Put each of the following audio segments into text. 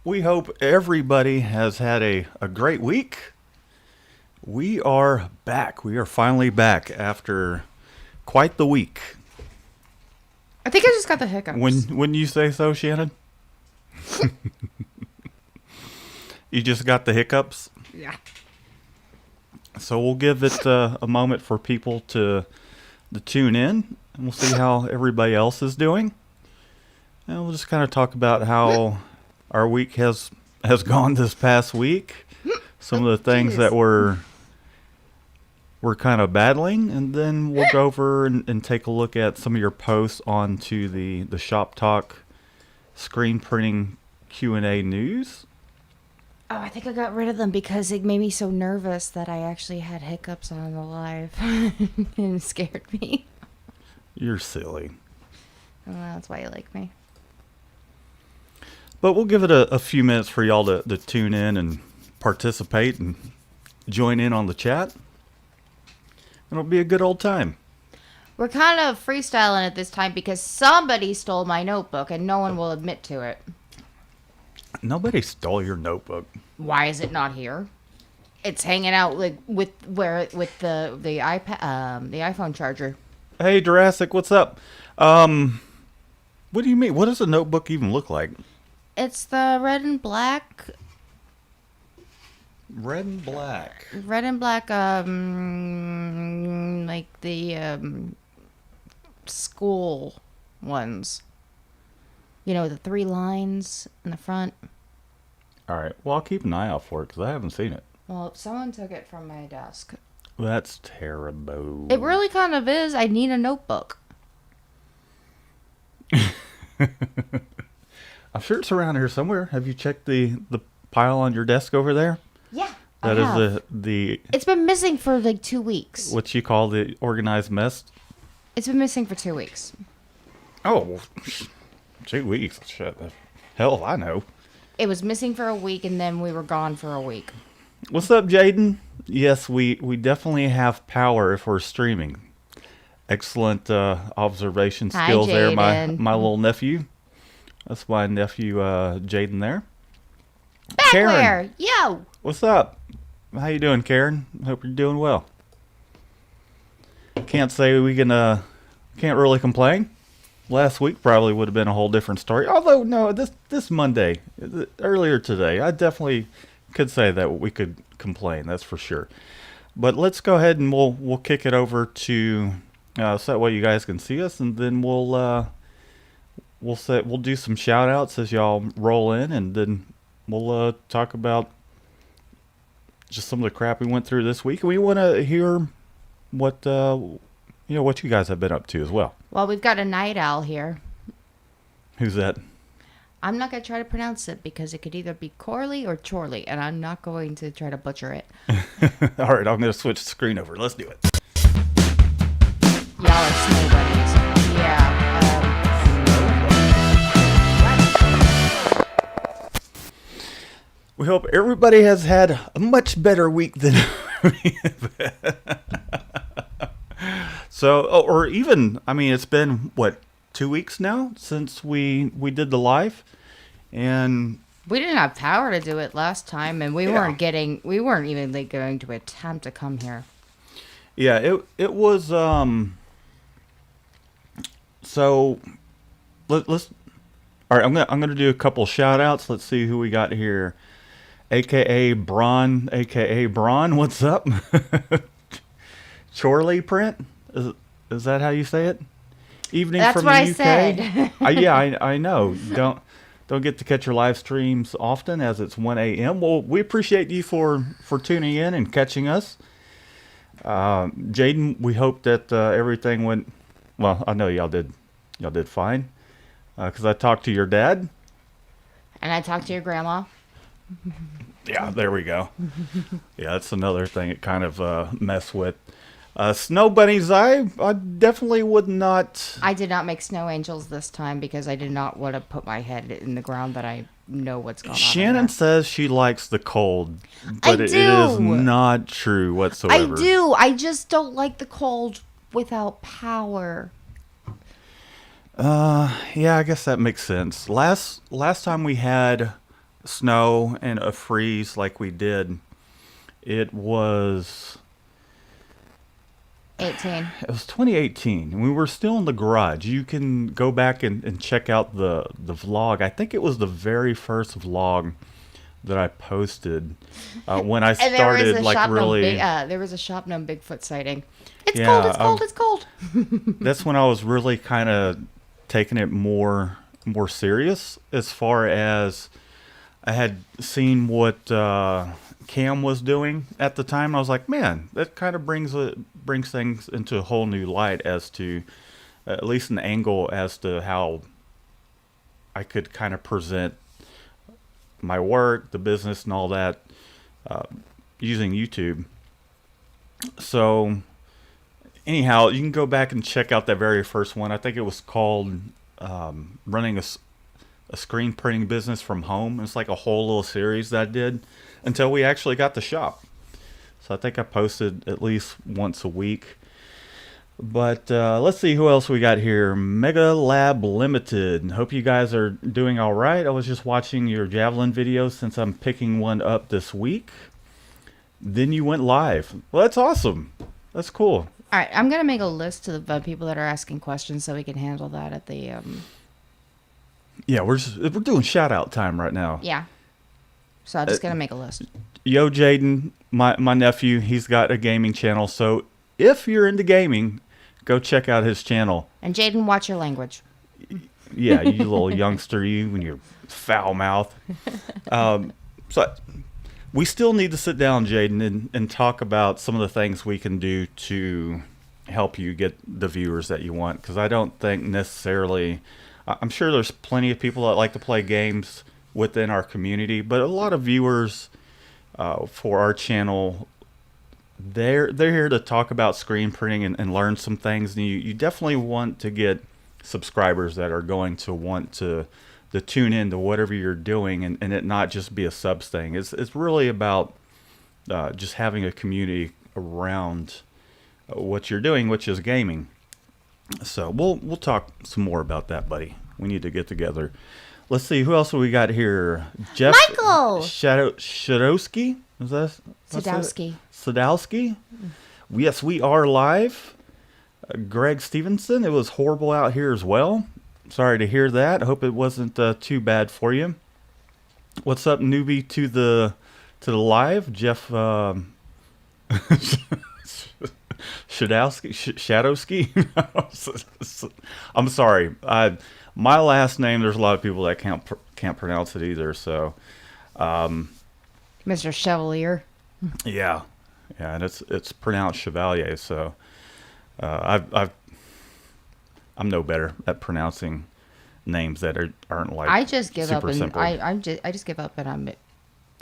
We hope everybody has had a great week. We are back. We are finally back after quite the week. I think I just got the hiccups. When you say so, Shannon? You just got the hiccups? Yeah. So we'll give it a moment for people to tune in, and we'll see how everybody else is doing. And we'll just kind of talk about how our week has gone this past week. Some of the things that we're kind of battling, and then we'll go over and take a look at some of your posts onto the Shop Talk screen printing Q&A news. Oh, I think I got rid of them because it made me so nervous that I actually had hiccups on the live. And it scared me. You're silly. Oh, that's why you like me. But we'll give it a few minutes for y'all to tune in and participate and join in on the chat. It'll be a good old time. We're kind of freestyling at this time because somebody stole my notebook and no one will admit to it. Nobody stole your notebook. Why is it not here? It's hanging out with the iPad, the iPhone charger. Hey, Jurassic, what's up? What do you mean? What does a notebook even look like? It's the red and black. Red and black. Red and black, like the school ones. You know, the 3 lines in the front. All right. Well, I'll keep an eye out for it because I haven't seen it. Well, someone took it from my desk. That's terrible. It really kind of is. I need a notebook. I'm sure it's around here somewhere. Have you checked the pile on your desk over there? Yeah, That I is have. the It's been missing for like 2 weeks. what you call the organized mess. It's been missing for 2 weeks. Oh, well, 2 weeks. Shit. Hell, I know. It was missing for a week, and then we were gone for a week. What's up, Jaden? Yes, we definitely have power if we're streaming. Excellent observation Hi, skills there, Jaden. my little nephew. That's my nephew, Jaden there. Back Karen. where? Yo! What's up? How you doing, Karen? Hope you're doing well. Can't say we can't really complain. Last week probably would have been a whole different story. Although, no, this Monday, earlier today, I definitely could say that we could complain. That's for sure. But let's go ahead and we'll kick it over to so that way you guys can see us, and then we'll do some shout outs as y'all roll in, and then we'll talk about just some of the crap we went through this week. And we want to hear what what you guys have been up to as well. Well, we've got a night owl here. Who's that? I'm not going to try to pronounce it because it could either be Corley or Chorley, and I'm not going to try to butcher it. All right, I'm going to switch the screen over. Let's do it. Y'all are snow bunnies. Yeah. We hope everybody has had a much better week than we have had. So, or even, I mean, it's been, what, 2 weeks now since we did the live? And We didn't have power to do it last time, and we weren't even like, going to attempt to come here. yeah, it was, so let's, all right, I'm gonna do a couple shout outs. Let's see who we got here. AKA Braun, what's up? Chorley print? Is that how you say it? Evening That's from what the I UK. said. Yeah, I know. Don't get to catch your live streams often, as it's 1 a.m. Well, we appreciate you for tuning in and catching us. Jaden, we hope that everything went well. I know y'all did fine, because I talked to your dad. And I talked to your grandma. Yeah, there we go. Yeah, that's another thing it kind of mess with. Snow bunnies, I definitely would not. I did not make snow angels this time because I did not want to put my head in the ground that I know what's going on. Shannon says she likes the cold, but it do. is not true whatsoever. I do. I just don't like the cold without power. Yeah, I guess that makes sense. Last time we had snow and a freeze like we did, it was 18. it was 2018, and we were still in the garage. You can go back and check out the vlog. I think it was the very first vlog that I posted when I And there was started a like shop known really. there was a shop known Bigfoot sighting. It's cold. Yeah, It's cold. It's cold. that's when I was really kind of taking it more serious as far as I had seen what Cam was doing at the time. I was like, man, that kind of brings things into a whole new light as to at least an angle as to how I could kind of present my work, the business, and all that uh, using YouTube. So anyhow, you can go back and check out that very first one. I think it was called running a screen printing business from home. It's like a whole little series that I did until we actually got the shop. So I think I posted at least once a week. But let's see who else we got here. Mega Lab Limited. Hope you guys are doing all right. I was just watching your Javelin videos since I'm picking one up this week. Then you went live. Well, that's awesome. That's cool. All right, I'm gonna make a list of the people that are asking questions so we can handle that at the Yeah, we're doing shout out time right now. yeah. So I'm just gonna make a list. Yo, Jaden, my nephew, he's got a gaming channel. So if you're into gaming, go check out his channel. And Jaden, watch your language. Yeah, you little youngster, you and your foul mouth. So we still need to sit down, Jaden, and talk about some of the things we can do to help you get the viewers that you want. Because I don't think necessarily, I'm sure there's plenty of people that like to play games within our community, but a lot of viewers for our channel, they're here to talk about screen printing and learn some things. And you definitely want to get subscribers that are going to want to tune in to whatever you're doing and it not just be a subs thing. It's really about just having a community around what you're doing, which is gaming. So we'll talk some more about that, buddy. We need to get together. Let's see who else we got here. Jeff Michael Shadowski. Is that Sadowski. Sadowski? Yes, we are live. Greg Stevenson. It was horrible out here as well. Sorry to hear that. I hope it wasn't too bad for you. What's up, newbie to the live, Jeff Shadowski. I'm sorry. My last name. There's a lot of people that can't pronounce it either. So, Mr. Chevalier. yeah, and it's pronounced Chevalier. So, I'm no better at pronouncing names that aren't like I just give up super and simple. I just give up and I'm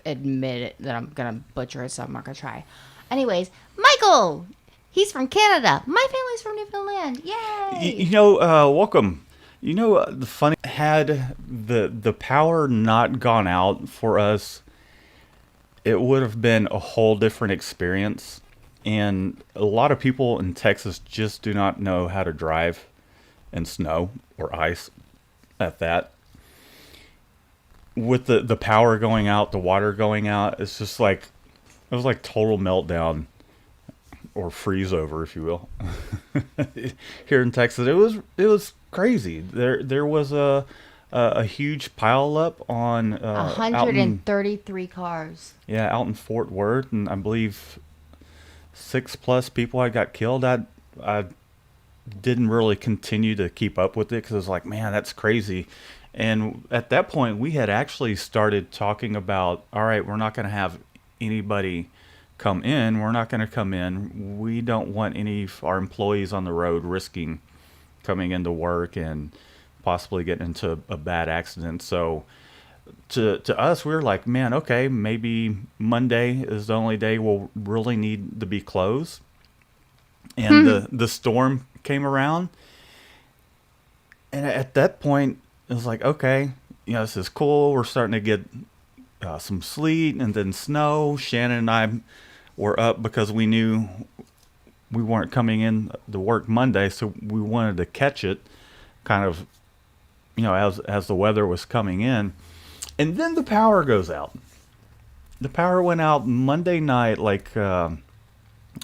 admit it that I'm gonna butcher it, so I'm not gonna try. Anyways, Michael, he's from Canada. My family's from Newfoundland. Yay! Welcome. The funny had the power not gone out for us, it would have been a whole different experience. And a lot of people in Texas just do not know how to drive in snow or ice at that. With the power going out, the water going out, it's just like it was like total meltdown or freeze over, if you will. Here in Texas, it was crazy. There was a huge pile up on 133 cars. out in Fort Worth, and I believe 6+ people had got killed. I didn't really continue to keep up with it because I was like, man, that's crazy. And at that point, we had actually started talking about, all right, we're not going to have anybody come in. We're not going to come in. We don't want any of our employees on the road risking coming into work and possibly getting into a bad accident. So to us, we were like, man, okay, maybe Monday is the only day we'll really need to be closed. And the storm came around. And at that point, it was like, okay, this is cool. We're starting to get some sleet and then snow. Shannon and I were up because we knew we weren't coming in to work Monday, so we wanted to catch it kind of, as the weather was coming in. And then the power goes out. The power went out Monday night, like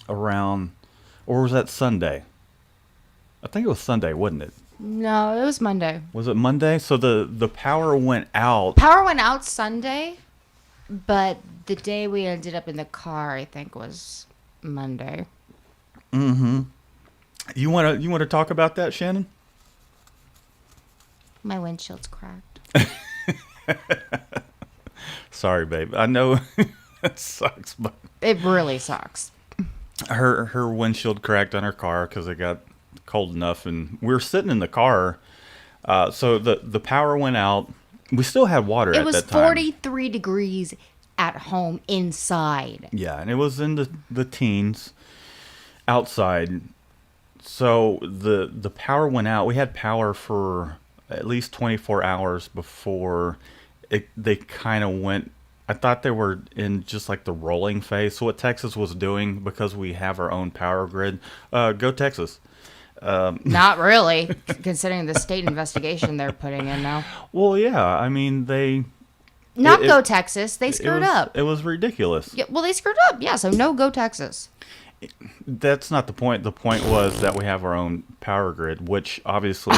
around, or was that Sunday? I think it was Sunday, wasn't it? No, it was Monday. Was it Monday? So the power went out. Power went out Sunday, but the day we ended up in the car, I think, was Monday. Mm-hmm. You wanna talk about that, Shannon? My windshield's cracked. Sorry, babe. I know it sucks, but It really sucks. her windshield cracked on her car because it got cold enough, and we were sitting in the car. So the power went out. We still had water It at was that time. 43 degrees at home inside. Yeah, and it was in the teens outside. So the power went out. We had power for at least 24 hours before they kind of went. I thought they were in just like the rolling phase. So what Texas was doing, because we have our own power grid, go Texas. Not really, considering the state investigation they're putting in now. Well, yeah, I mean Not it- go Texas. They it screwed was, up. It was ridiculous. Yeah, well, they screwed up. Yeah, so no go Texas. That's not the point. The point was that we have our own power grid, which obviously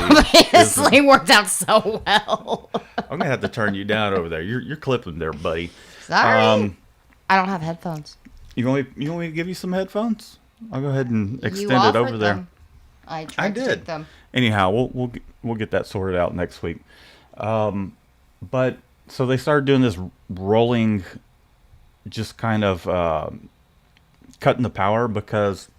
This is, lane worked out so well. I'm gonna have to turn you down over there. You're clipping there, buddy. Sorry. I don't have headphones. You want me to give you some headphones? I'll go ahead and You extend it offered over there. them. I tried to did. take them. Anyhow, we'll get that sorted out next week. But so they started doing this rolling, just kind of cutting the power, because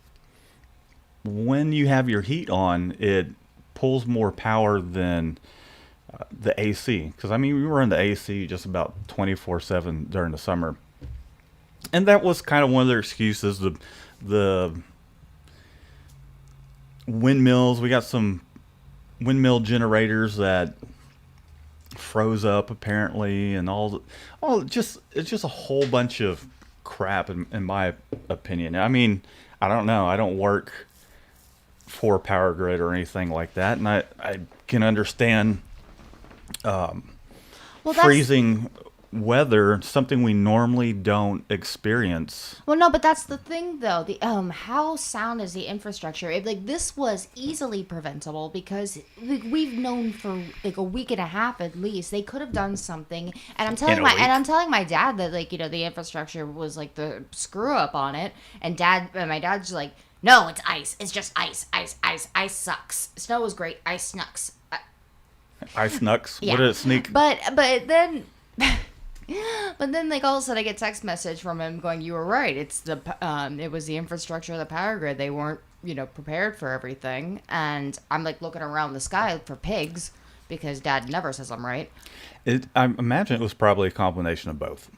when you have your heat on, it pulls more power than the AC. Because I mean, we were in the AC just about 24/7 during the summer, and that was kind of one of their excuses. The windmills, we got some windmill generators that froze up apparently, and it's just a whole bunch of crap in my opinion. I mean, I don't know. I don't work for Power Grid or anything like that, and I can understand Well, that's freezing weather, something we normally don't experience. Well, no, but that's the thing, though. The how sound is the infrastructure? If like this was easily preventable, because we've known for like a week and a half at least, they could have done something. And I'm telling In a week. I'm telling my dad that like the infrastructure was like the screw up on it, and my dad's like, no, it's ice. It's just ice. Ice sucks. Snow is great. Ice snucks. Ice Nux. Yeah. What did it sneak? But then. But then, like, all of a sudden, I get a text message from him going, "You were right. It was the infrastructure of the power grid. They weren't, prepared for everything." And I'm like looking around the sky for pigs because Dad never says I'm right. I imagine it was probably a combination of both.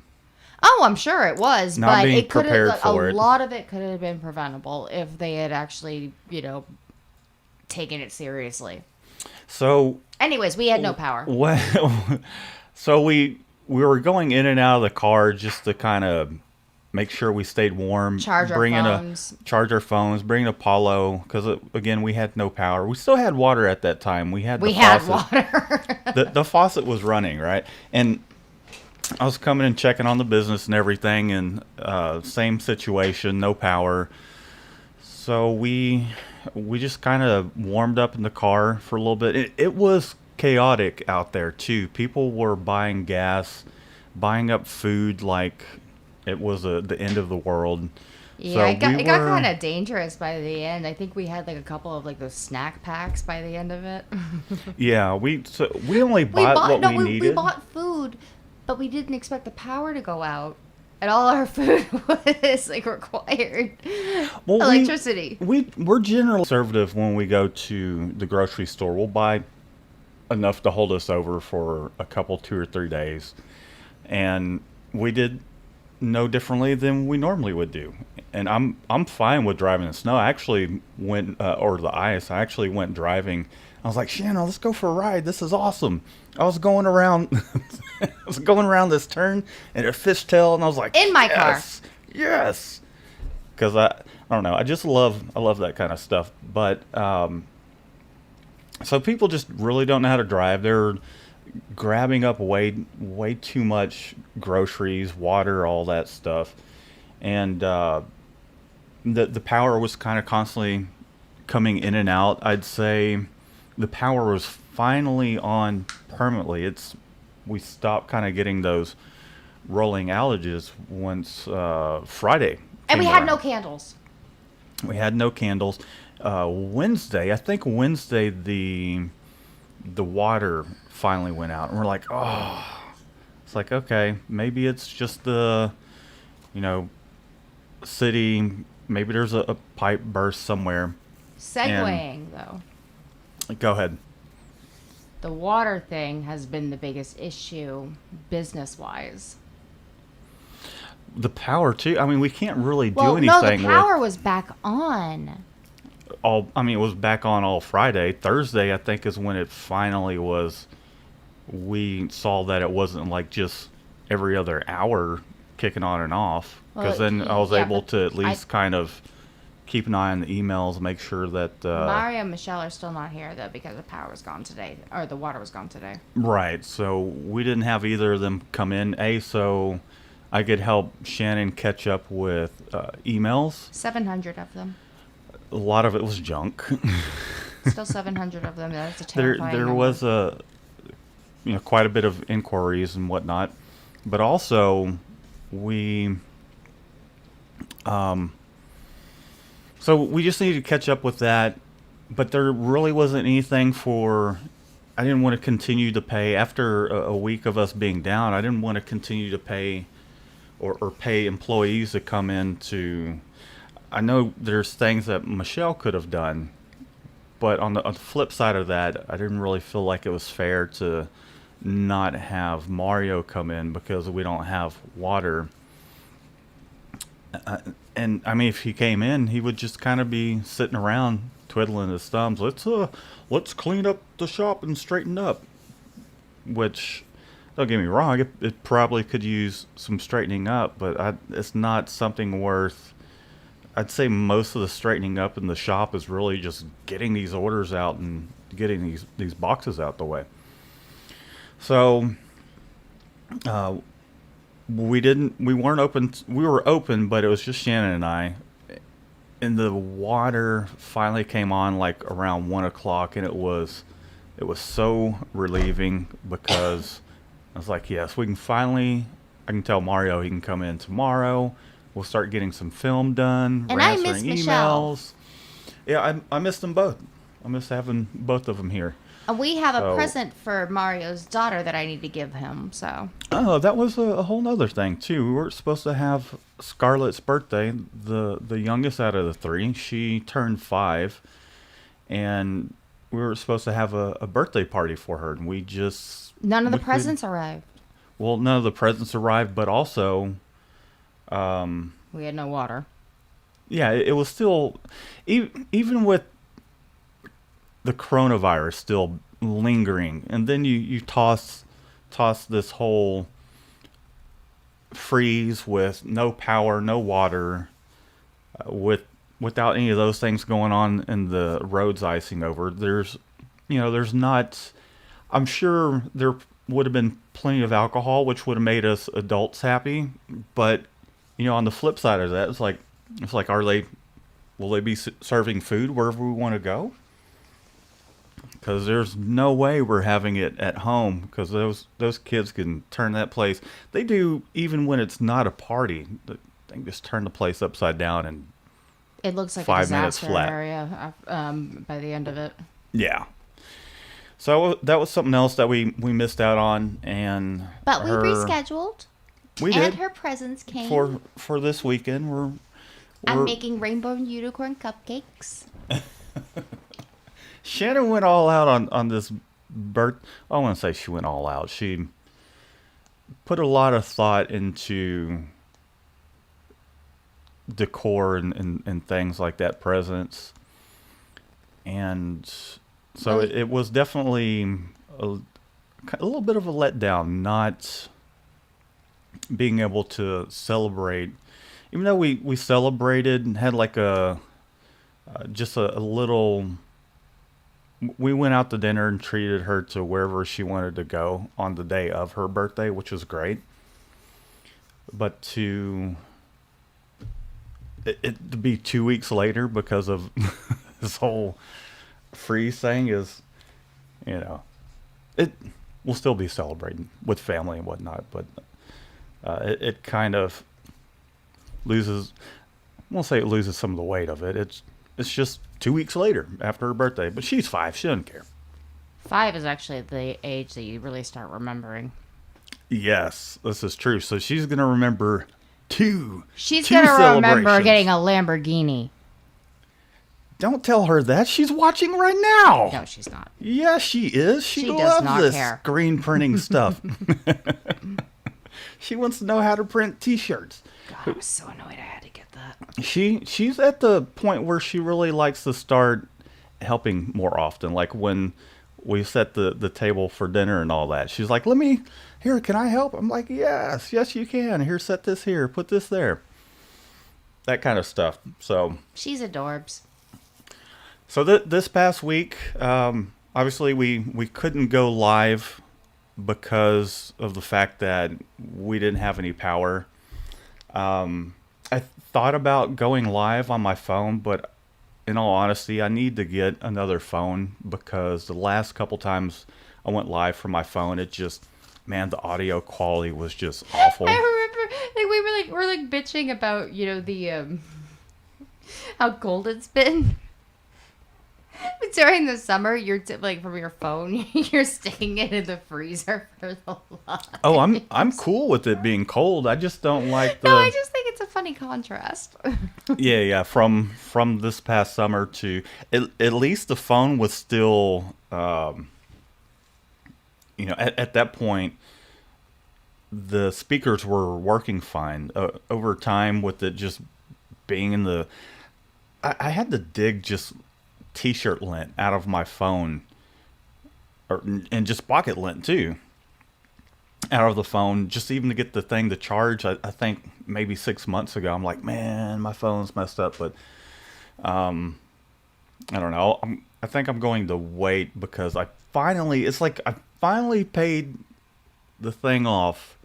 Oh, I'm sure it was, Not but being it could prepared have. for A it. lot of it could have been preventable if they had actually, taken it seriously. So, Anyways, we had no power. well, so we were going in and out of the car just to kind of make sure we stayed warm. Charge our phones. Charge our phones. Bring a Apollo, because again we had no power. We still had water at that time. We had Had faucet. water. The faucet was running, right? And I was coming and checking on the business and everything, and same situation, no power. So we just kind of warmed up in the car for a little bit. It was chaotic out there too. People were buying gas, buying up food like it was the end of the world. Yeah, So it got kind of dangerous by the end. I think we had like a couple of like those snack packs by the end of it. Yeah, we only bought what we needed. We bought food, but we didn't expect the power to go out. And all our food was like required Well, electricity. We're generally conservative when we go to the grocery store. We'll buy enough to hold us over for a couple, 2 or 3 days, and we did no differently than we normally would do. And I'm fine with driving in the snow. I actually went or the ice. I actually went driving. I was like, Shannon, let's go for a ride. This is awesome. I was going around this turn and a fishtail, and I was like, In my car. Yes. Because I don't know. I love that kind of stuff. But so people just really don't know how to drive. They're grabbing up way too much groceries, water, all that stuff, and the power was kind of constantly coming in and out. I'd say the power was finally on permanently. It's We stopped kind of getting those rolling outages once Friday And we came had no around. candles. We had no candles. Wednesday, I think Wednesday, the water finally went out, and we're like, oh, it's like okay, maybe it's just the you know city. Maybe there's a pipe burst somewhere. And Segueing, though, go ahead. the water thing has been the biggest issue business wise. The power too. I mean, we can't really do Well, no, the anything with power was back on. all. I mean, it was back on all Friday. Thursday, I think, is when it finally was. We saw that it wasn't like just every other hour kicking on and off. Well, Because then I was yeah, able but to at I least kind of keep an eye on the emails, make sure that Mario and Michelle are still not here though because the power was gone today, or the water was gone today. right. So we didn't have either of them come in. So I could help Shannon catch up with emails. 700 of them. A lot of it was junk. Still 700 of them. That's a there terrifying there number. was a quite a bit of inquiries and whatnot, but also we um so we just needed to catch up with that, but there really wasn't anything for. I didn't want to continue to pay after a week of us being down. I didn't want to continue to pay or pay employees to come in to. I know there's things that Michelle could have done, but on the flip side of that, I didn't really feel like it was fair to not have Mario come in because we don't have water. Uh, and I mean, if he came in, he would just kind of be sitting around twiddling his thumbs. Let's clean up the shop and straighten up. Which, don't get me wrong, it probably could use some straightening up, but it's not something worth. I'd say most of the straightening up in the shop is really just getting these orders out and getting these boxes out the way. So uh, we weren't open. We were open, but it was just Shannon and I. And the water finally came on like around 1 o'clock, and it was so relieving because I was like, yes, we can finally. I can tell Mario he can come in tomorrow. We'll start getting some film done. We're And I miss answering Michelle. emails. Yeah, I missed them both. I miss having both of them here. And we have a So, present for Mario's daughter that I need to give him. So oh, that was a whole nother thing too. We were supposed to have Scarlett's birthday, the youngest out of the three. She turned 5, and we were supposed to have a birthday party for her, and we just none of the we could. presents arrived. Well, none of the presents arrived, but also, We had no water. yeah, it was still, even with the coronavirus still lingering, and then you toss this whole freeze with no power, no water, without any of those things going on, and the roads icing over. There's not. I'm sure there would have been plenty of alcohol, which would have made us adults happy. But on the flip side of that, it's like, will they be serving food wherever we want to go? Because there's no way we're having it at home. Because those kids can turn that place. They do even when it's not a party. They can just turn the place upside down and It looks like a 5 minutes disaster flat. area by the end of it. Yeah. So that was something else that we missed out on, and But we rescheduled, we and did her presents came. for this weekend. I'm We're making rainbow and unicorn cupcakes. Shannon went all out on this birth. I don't want to say she went all out. She put a lot of thought into decor and things like that, presents, and so Well, it was definitely a, a little bit of a letdown not being able to celebrate. Even though we celebrated and had like just a little we went out to dinner and treated her to wherever she wanted to go on the day of her birthday, which was great. But to be 2 weeks later because of this whole freeze thing is, you know, it will still be celebrating with family and whatnot, but it kind of loses. I won't say it loses some of the weight of it. It's just 2 weeks later after her birthday, but she's 5. She doesn't care. 5 is actually the age that you really start remembering. Yes, this is true. So she's gonna remember two. She's two going to remember celebrations. getting a Lamborghini. Don't tell her that. She's watching right now. No, she's not. Yeah, she is. She She does loves not this care. screen printing stuff. She wants to know how to print T-shirts. God, I was so annoyed I had to get that. She's at the point where she really likes to start helping more often. Like when we set the table for dinner and all that. She's like, here, can I help? I'm like, yes, you can. Here, set this here, put this there. That kind of stuff. So She's adorbs. this past week, obviously we couldn't go live because of the fact that we didn't have any power. I thought about going live on my phone, but in all honesty, I need to get another phone because the last couple times I went live from my phone, the audio quality was just awful. I remember we were like bitching about, the how cold it's been. During the summer, you're from your phone, you're sticking it in the freezer for the live. Oh, I'm cool with it being cold. I just don't like the. No, I just think it's a funny contrast. Yeah. From this past summer to at least the phone was still, at that point, the speakers were working fine. Over time, with it just being in the, I had to dig just T-shirt lint out of my phone, and just pocket lint too, out of the phone, just even to get the thing to charge. I think maybe 6 months ago, I'm like, man, my phone's messed up, but I don't know. I think I'm going to wait because I finally paid the thing off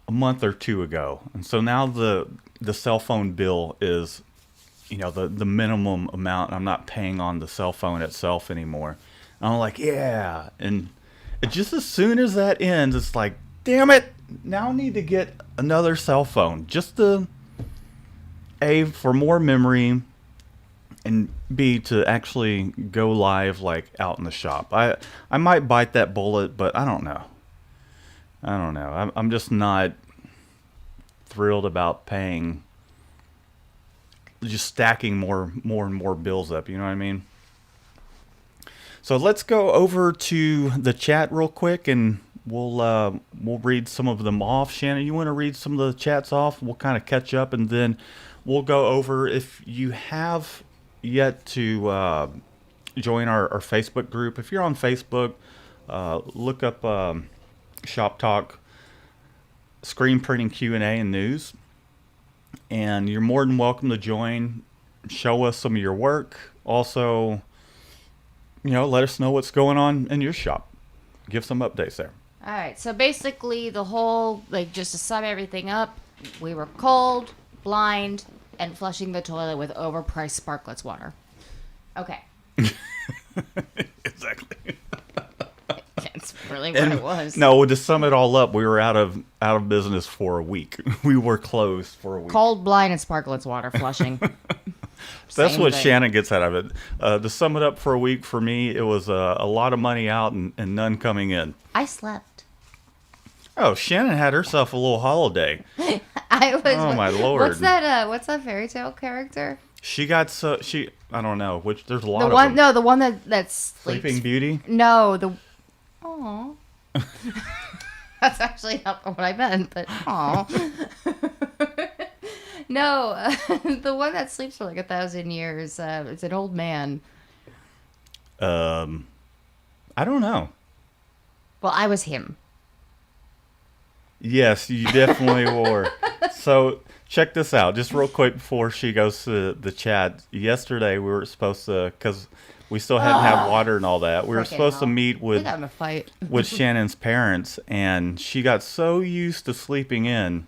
a month or two ago, and so now the cell phone bill is, the minimum amount. I'm not paying on the cell phone itself anymore. And I'm like, yeah. And just as soon as that ends, it's like, damn it. Now I need to get another cell phone just to, A, for more memory, and B, to actually go live like out in the shop. I might bite that bullet, but I don't know. I'm just not thrilled about paying, just stacking more and more bills up. You know what I mean? So let's go over to the chat real quick, and we'll read some of them off. Shannon, you want to read some of the chats off? We'll kind of catch up, and then we'll go over. If you have yet to join our Facebook group, if you're on Facebook, look up Shop Talk Screen Printing Q&A and News. And you're more than welcome to join. Show us some of your work. Also, let us know what's going on in your shop. Give some updates there. All right, so basically the whole, just to sum everything up, we were cold, blind, and flushing the toilet with overpriced Sparkletts water. Okay. Exactly. That's really what it was. No, to sum it all up, we were out of business for a week. We were closed for a week. Cold, blind, and Sparkletts water flushing. That's Same what thing. Shannon gets out of it. To sum it up for a week, for me, it was a lot of money out and none coming in. I slept. Oh, Shannon had herself a little holiday. I was. Oh, my Lord. What's that fairy tale character? I don't know, which there's a lot The of one, them. no, the one that's Sleeping Beauty? No, Aw. That's actually not what I meant, but aw. No, the one that sleeps for like 1,000 years. It's an old man. I don't know. Well, I was him. Yes, you definitely were. So check this out, just real quick before she goes to the chat. Yesterday we were supposed to, because We still hadn't had water and all that. We were Frickin' supposed to hell. meet We with got in a fight. Shannon's parents, and she got so used to sleeping in.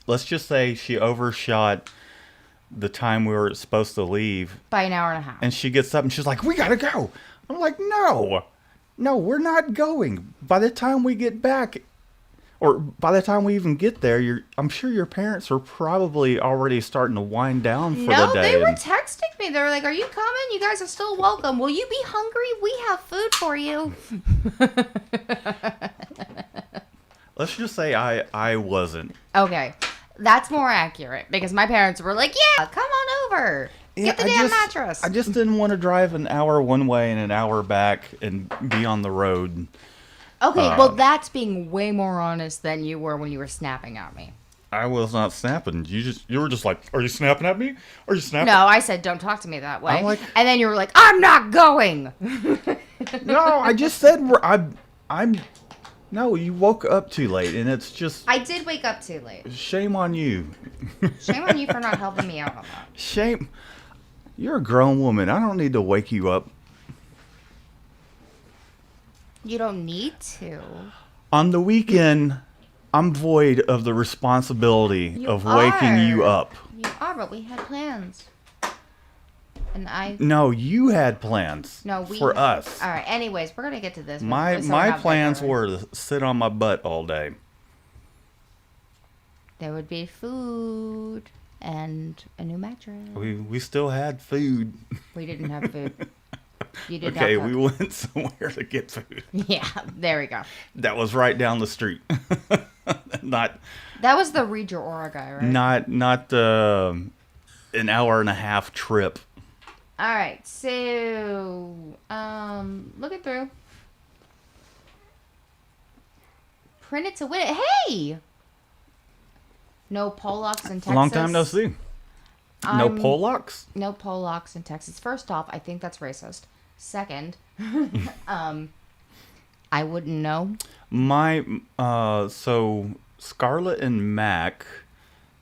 Let's just say she overshot the time we were supposed to leave, By an hour and a half. and she gets up and she's like, "We gotta go." I'm like, "No, no, we're not going. By the time we get back, or by the time we even get there, I'm sure your parents are probably already starting to wind down for the No, day." they were And texting me. They were like, "Are you coming? You guys are still welcome. Will you be hungry? We have food for you." let's just say I wasn't. Okay, that's more accurate because my parents were like, "Yeah, come on over. Get the damn mattress." I just didn't want to drive an hour one way and an hour back and be on the road. Okay, well, that's being way more honest than you were when you were snapping at me. I was not snapping. You were just like, "Are you snapping at me? Are you snapping?" No, I said, "Don't talk to me that way." I'm like- and then you were like, "I'm not going." No, I just said I'm. No, you woke up too late, and it's just I did wake up too late. shame on you. Shame on you for not helping me out on that. Shame. You're a grown woman. I don't need to wake you up. You don't need to. On the weekend, I'm void of the responsibility You of waking you are. up. You are, but we had plans. And I... No, you had plans No, we... for us. All right, anyways, we're going to get to this. My so we're my not plans bickering. were to sit on my butt all day. There would be food and a new mattress. We still had food. We didn't have food. You did Okay, have we food. went somewhere to get food. Yeah, there we go. That was right down the street. not That was the Read Your Aura guy, right? not an hour and a half trip. All right, so looking through. Print it to win it. Hey! No Polacks in Texas. Long time no see. No I'm- Polacks? No Polacks in Texas. First off, I think that's racist. Second, I wouldn't know. My so Scarlett and Mac,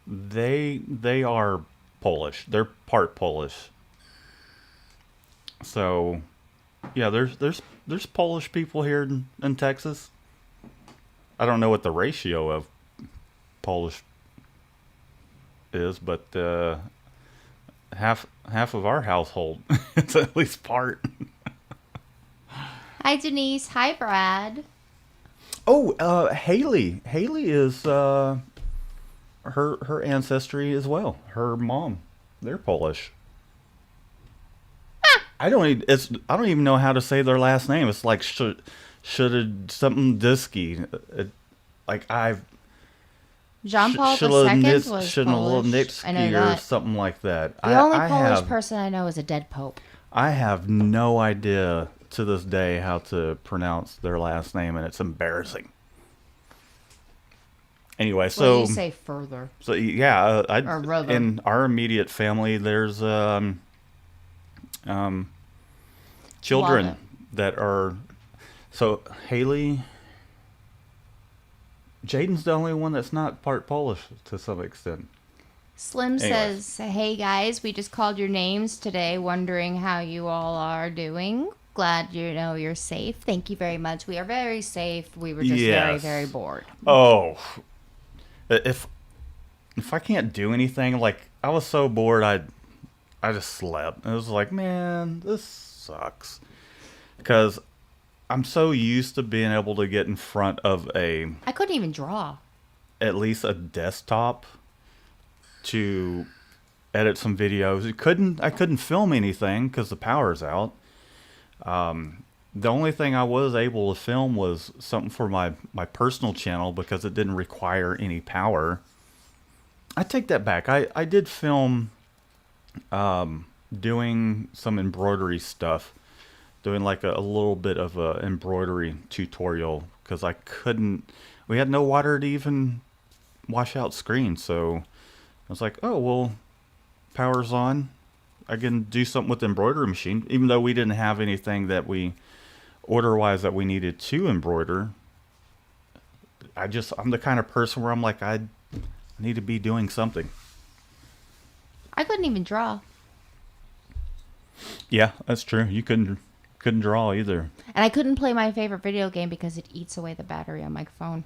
they are Polish. They're part Polish. So yeah, there's Polish people here in Texas. I don't know what the ratio of Polish is, but half of our household it's at least part. Hi, Denise. Hi, Brad. Oh, Haley. Haley is her ancestry as well. Her mom, they're Polish. I don't even know how to say their last name. It's like should something Disky. Like I've Jean Paul II was Polish. I know or that. something like that. The only Polish person I know is a dead pope. I have no idea to this day how to pronounce their last name, and it's embarrassing. Anyway, Well, you say further. so yeah, Or rather. in our immediate family, there's children Love that are. So Haley, Jaden's the only one that's not part Polish to some extent. Slim Anyways. says, "Hey guys, we just called your names today, wondering how you all are doing. Glad you know you're safe. Thank you very much. We are very safe. We were just very, Yes. very bored." Oh, if I can't do anything, like I was so bored, I just slept. It was like, man, this sucks, because I'm so used to being able to get in front of I couldn't even draw. at least a desktop to edit some videos. I couldn't film anything because the power's out. The only thing I was able to film was something for my personal channel because it didn't require any power. I take that back. I did film doing some embroidery stuff, doing like a little bit of a embroidery tutorial because we had no water to even wash out screens. So I was like, oh, well, power's on. I can do something with the embroidery machine, even though we didn't have anything that order-wise that we needed to embroider. I'm the kind of person where I'm like, I need to be doing something. I couldn't even draw. Yeah, that's true. You couldn't draw either. And I couldn't play my favorite video game because it eats away the battery on my phone.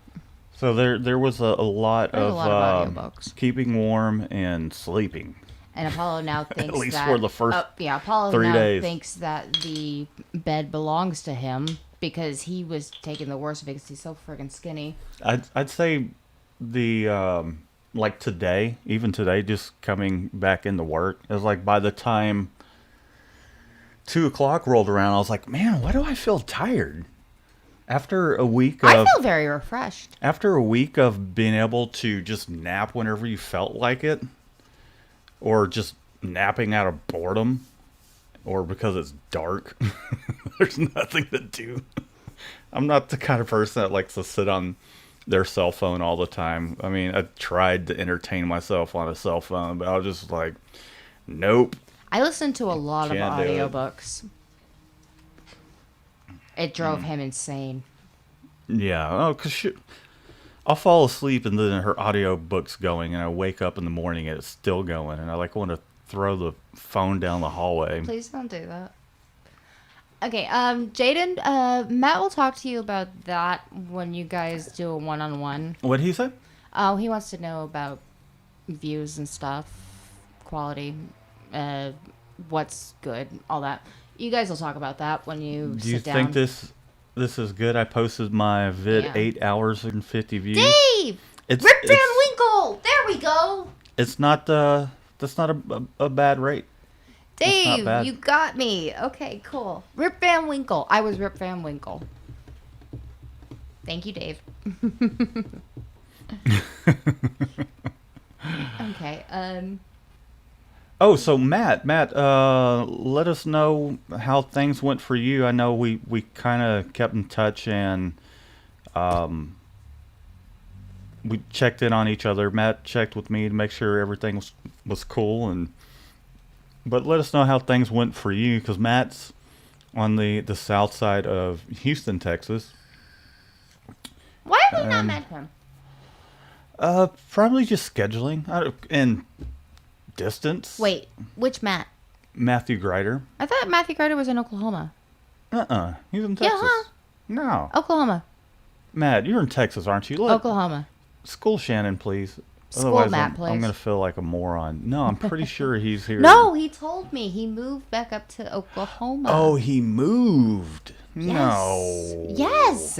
So there was a lot There's a of lot of audiobooks. keeping warm and sleeping. And Apollo now thinks At least that for the first Apollo 3 now days. thinks that the bed belongs to him because he was taking the worst because he's so friggin' skinny. I'd say like today, even today, just coming back into work, it was like by the time 2 o'clock rolled around, I was like, man, why do I feel tired? After a week I of feel very refreshed. after a week of being able to just nap whenever you felt like it, or just napping out of boredom, or because it's dark, there's nothing to do. I'm not the kind of person that likes to sit on their cell phone all the time. I mean, I tried to entertain myself on a cell phone, but I was just like, nope. I listened to a lot of Can't do it. audiobooks. It drove him insane. Yeah. Oh, because I'll fall asleep and then her audiobook's going, and I wake up in the morning and it's still going, and I like want to throw the phone down the hallway. Please don't do that. Okay, Jaden, Matt will talk to you about that when you guys do a one-on-one. What'd he say? Oh, he wants to know about views and stuff, quality, what's good, all that. You guys will talk about that when you Do you sit down. think this is good? I posted my vid Yeah. 8 hours and 50 views. Dave! It's Rip Van Winkle! There we go! It's not that's not a bad rate. It's not Dave, bad. you got me. Okay, cool. Rip Van Winkle. I was Rip Van Winkle. Thank you, Dave. Okay, Oh, so Matt, let us know how things went for you. I know we kind of kept in touch and we checked in on each other. Matt checked with me to make sure everything was cool, but let us know how things went for you, because Matt's on the south side of Houston, Texas. why have we not met him? Probably just scheduling and distance. Wait, which Matt? Matthew Grider. I thought Matthew Carter was in Oklahoma. He's in Yeah, Texas. huh? No. Oklahoma. Matt, you're in Texas, aren't you? Look, Oklahoma. school Shannon, please. School Otherwise, Matt, I'm please. going to feel like a moron. No, I'm pretty sure he's here. No, he told me he moved back up to Oklahoma. Oh, he moved. yes. No. Yes.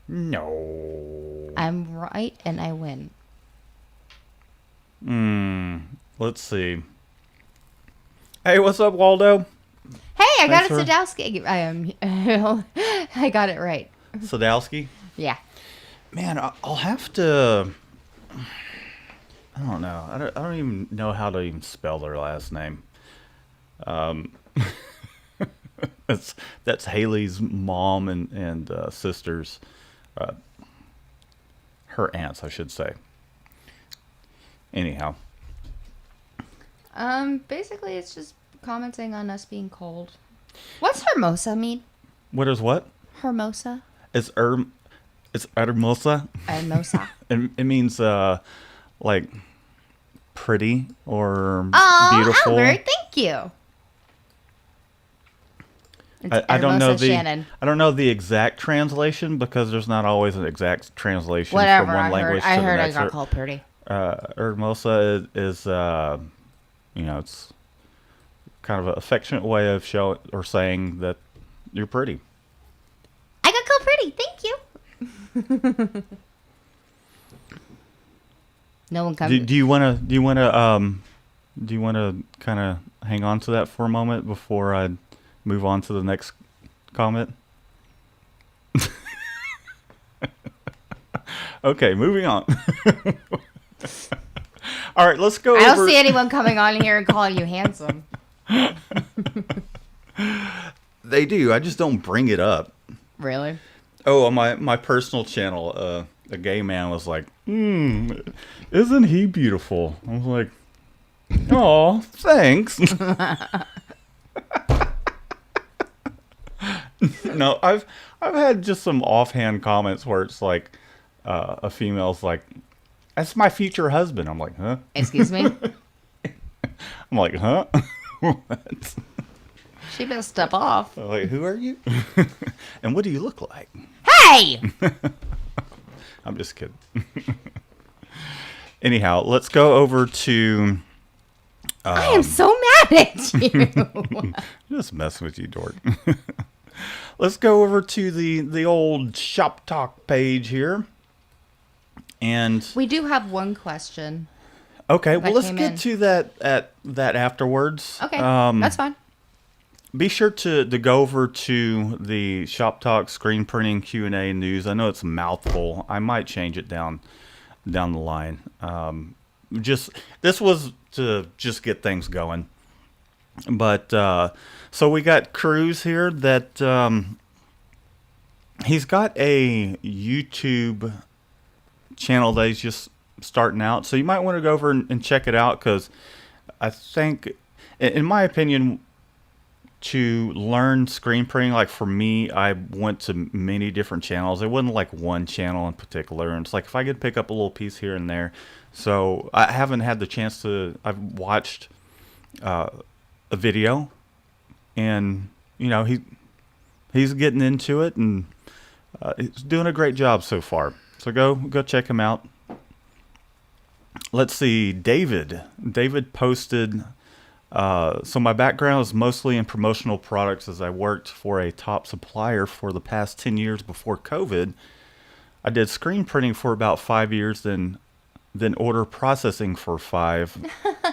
No. I'm right and I win. Let's see. Hey, what's up, Waldo? Hey, I got Thanks it, Sadowski. I got it right. Sadowski? Yeah. Man, I'll have to. I don't know. I don't even know how to even spell their last name. That's Haley's mom and sisters, her aunts, I should say. Anyhow, Basically, it's just commenting on us being cold. What's Hermosa mean? what is what? Hermosa. It's hermosa. Hermosa. It means like pretty or Oh, beautiful. Albert, thank you. It's I don't know Hermosa the Shannon. I don't know the exact translation, because there's not always an exact translation Whatever, from one I heard. language I to the heard I next. got called pretty. Hermosa is it's kind of an affectionate way of showing or saying that you're pretty. I got called pretty. Thank you. No one comes. Do you want to kind of hang on to that for a moment before I move on to the next comment? Okay, moving on. All right, let's go I don't over. see anyone coming on here and calling you handsome. They do. I just don't bring it up. Really? Oh, on my personal channel, a gay man was like, isn't he beautiful? I was like, oh, thanks. No, I've had just some offhand comments where it's like, a female's like, that's my future husband. I'm like, huh? Excuse me? I'm like, huh? What? She better step off. Wait, who are you? And what do you look like? Hey! I'm just kidding. Anyhow, let's go over to. I am so mad at you. Just messing with you, dork. Let's go over to the old Shop Talk page here. And We do have one question. okay, well, let's came get in. to that afterwards. Okay, that's fine. Be sure to go over to the Shop Talk screen printing Q&A news. I know it's a mouthful. I might change it down the line. This was to just get things going. But so we got Cruz here that he's got a YouTube channel that he's just starting out. So you might want to go over and check it out, because I think, in my opinion, to learn screen printing, like for me, I went to many different channels. It wasn't like one channel in particular. And it's like if I could pick up a little piece here and there. So I haven't had the chance to. I've watched a video, and he's getting into it, and he's doing a great job so far. So go check him out. Let's see, David posted. So my background is mostly in promotional products, as I worked for a top supplier for the past 10 years before COVID. I did screen printing for about 5 years, then order processing for 5.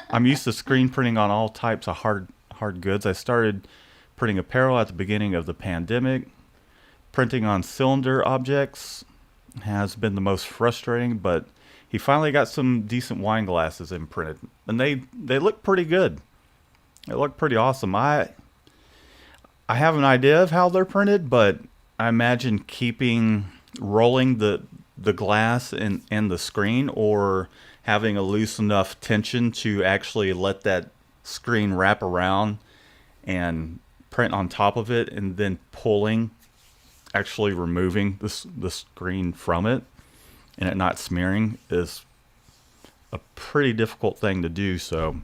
I'm used to screen printing on all types of hard goods. I started printing apparel at the beginning of the pandemic. Printing on cylinder objects has been the most frustrating, but he finally got some decent wine glasses imprinted, and they look pretty good. They look pretty awesome. I have an idea of how they're printed, but I imagine rolling the glass and the screen, or having a loose enough tension to actually let that screen wrap around and print on top of it, and then actually removing the screen from it and it not smearing is a pretty difficult thing to do. So,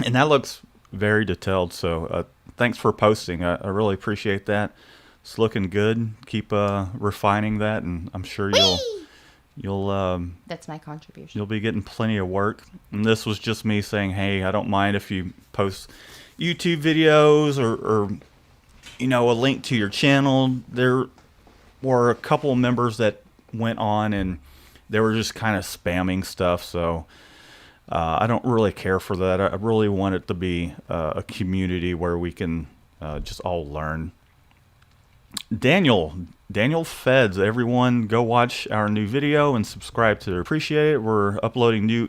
and that looks very detailed. So thanks for posting. I really appreciate that. It's looking good. Keep refining that, and I'm sure you'll That's my contribution. you'll be getting plenty of work. And this was just me saying, hey, I don't mind if you post YouTube videos or a link to your channel. There were a couple of members that went on and they were just kind of spamming stuff. So I don't really care for that. I really want it to be a community where we can just all learn. Daniel Feds, everyone go watch our new video and subscribe to it. Appreciate it. We're uploading new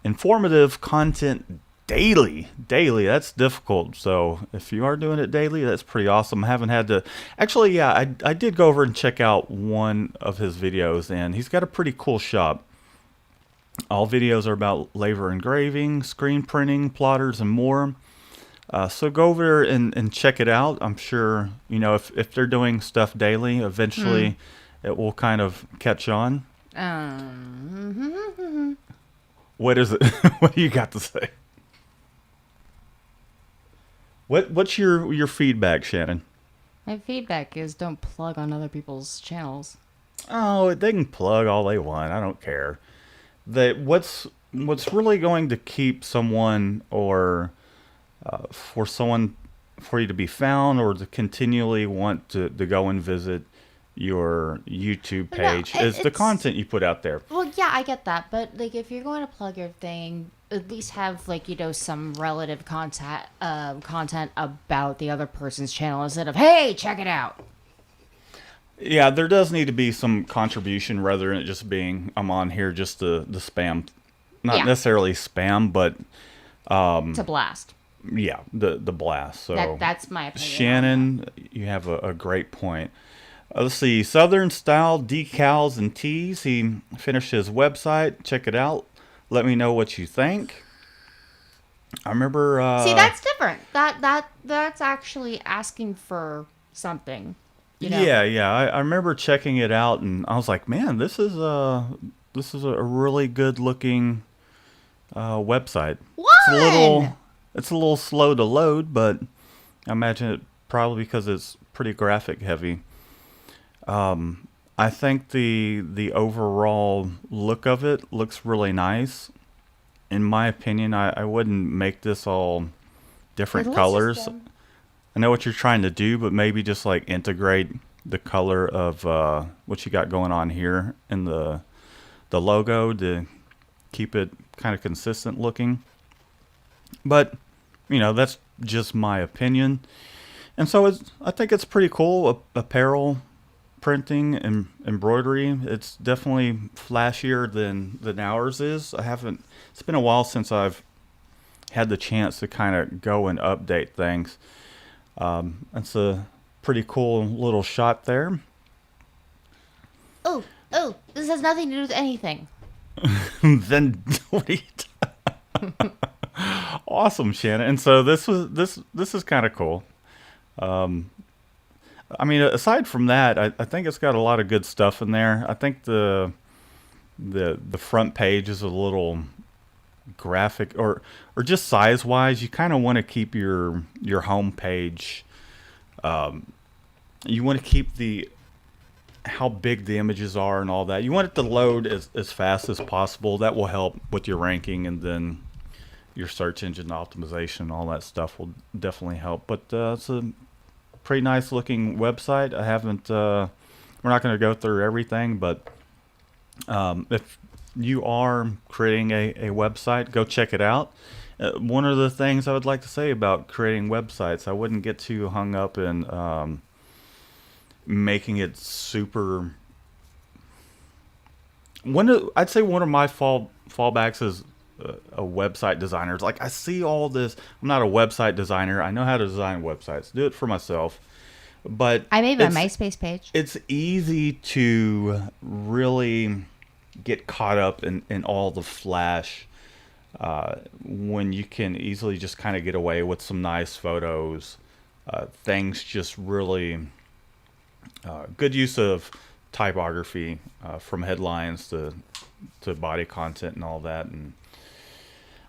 informative content daily. That's difficult. So if you are doing it daily, that's pretty awesome. I haven't had to actually. Yeah, I did go over and check out one of his videos, and he's got a pretty cool shop. All videos are about laser engraving, screen printing, plotters, and more. So go over and check it out. I'm sure, if they're doing stuff daily, eventually it will kind of catch on. What is it? What do you got to say? What's your feedback, Shannon? My feedback is don't plug on other people's channels. Oh, they can plug all they want. I don't care. What's really going to keep someone, or for you to be found, or to continually want to go and visit your YouTube page, is the content you put out there. Well, yeah, I get that, but if you're going to plug your thing, at least have some relative content about the other person's channel, instead of, hey, check it out. Yeah, there does need to be some contribution rather than it just being, I'm on here just to spam. Not necessarily spam, but to blast. Yeah, the blast. So that's my opinion. Shannon, you have a great point. Let's see, Southern Style Decals and Tees. He finished his website. Check it out. Let me know what you think. I remember. See, that's different. That's actually asking for something. Yeah. I remember checking it out, and I was like, man, this is a really good looking website. What? It's a little slow to load, but I imagine it probably because it's pretty graphic heavy. I think the overall look of it looks really nice. In my opinion, I wouldn't make this all It different looks just colors. dumb. I know what you're trying to do, but maybe just like integrate the color of what you got going on here in the logo to keep it kind of consistent looking. But that's just my opinion. And so I think it's pretty cool. Apparel printing and embroidery. It's definitely flashier than ours is. I haven't. It's been a while since I've had the chance to kind of go and update things. That's a pretty cool little shot there. Oh, oh, this has nothing to do with anything. Then what are you? Awesome, Shannon. And so this is kind of cool. Um, I mean, aside from that, I think it's got a lot of good stuff in there. I think the front page is a little graphic, or just size wise. You kind of want to keep your home page. You want to keep the how big the images are and all that. You want it to load as fast as possible. That will help with your ranking, and then your search engine optimization and all that stuff will definitely help. But it's a pretty nice looking website. I haven't. We're not going to go through everything, but if you are creating a website, go check it out. One of the things I would like to say about creating websites, I wouldn't get too hung up in making it super. I'd say one of my fallbacks is a website designer. It's like I see all this. I'm not a website designer. I know how to design websites. Do it for myself, but I made my MySpace page. it's easy to really get caught up in all the flash when you can easily just kind of get away with some nice photos. Things just really good use of typography from headlines to body content and all that. And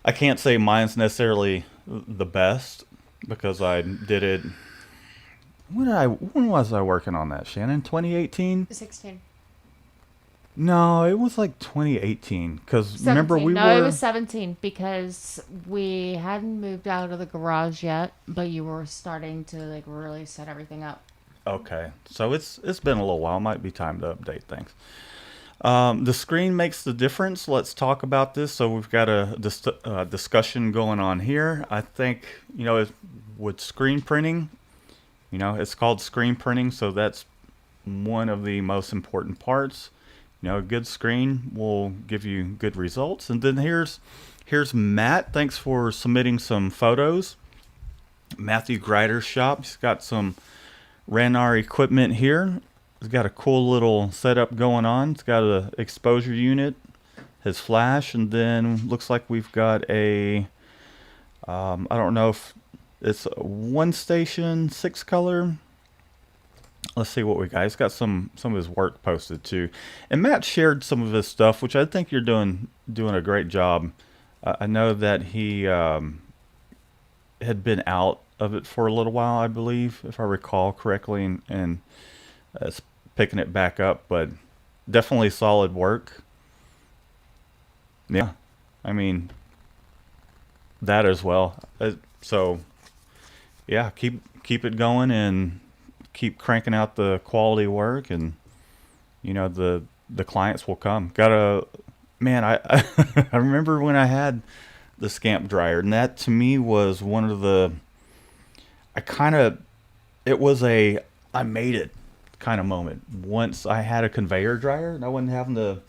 I can't say mine's necessarily the best because I did it. When was I working on that, Shannon? 2018? 16. No, it was like 2018. Because remember 17. we No, it were. was 17 because we hadn't moved out of the garage yet, but you were starting to like really set everything up. Okay, so it's been a little while. Might be time to update things. The screen makes the difference. Let's talk about this. So we've got a discussion going on here. I think with screen printing, it's called screen printing, so that's one of the most important parts. A good screen will give you good results. And then here's Matt. Thanks for submitting some photos. Matthew Grider's shop. He's got some Ranar equipment here. He's got a cool little setup going on. It's got a exposure unit, his flash, and then looks like we've got a I don't know if it's a one station 6-color. Let's see what we got. He's got some of his work posted too, and Matt shared some of his stuff, which I think you're doing a great job. I know that he had been out of it for a little while, I believe, if I recall correctly, and it's picking it back up, but definitely solid work. Yeah, I mean that as well. So yeah, keep it going and keep cranking out the quality work, and the clients will come. Gotta man, I I remember when I had the scamp dryer, and that to me was one of the I kind of it was a I made it kind of moment. Once I had a conveyor dryer and I wasn't having to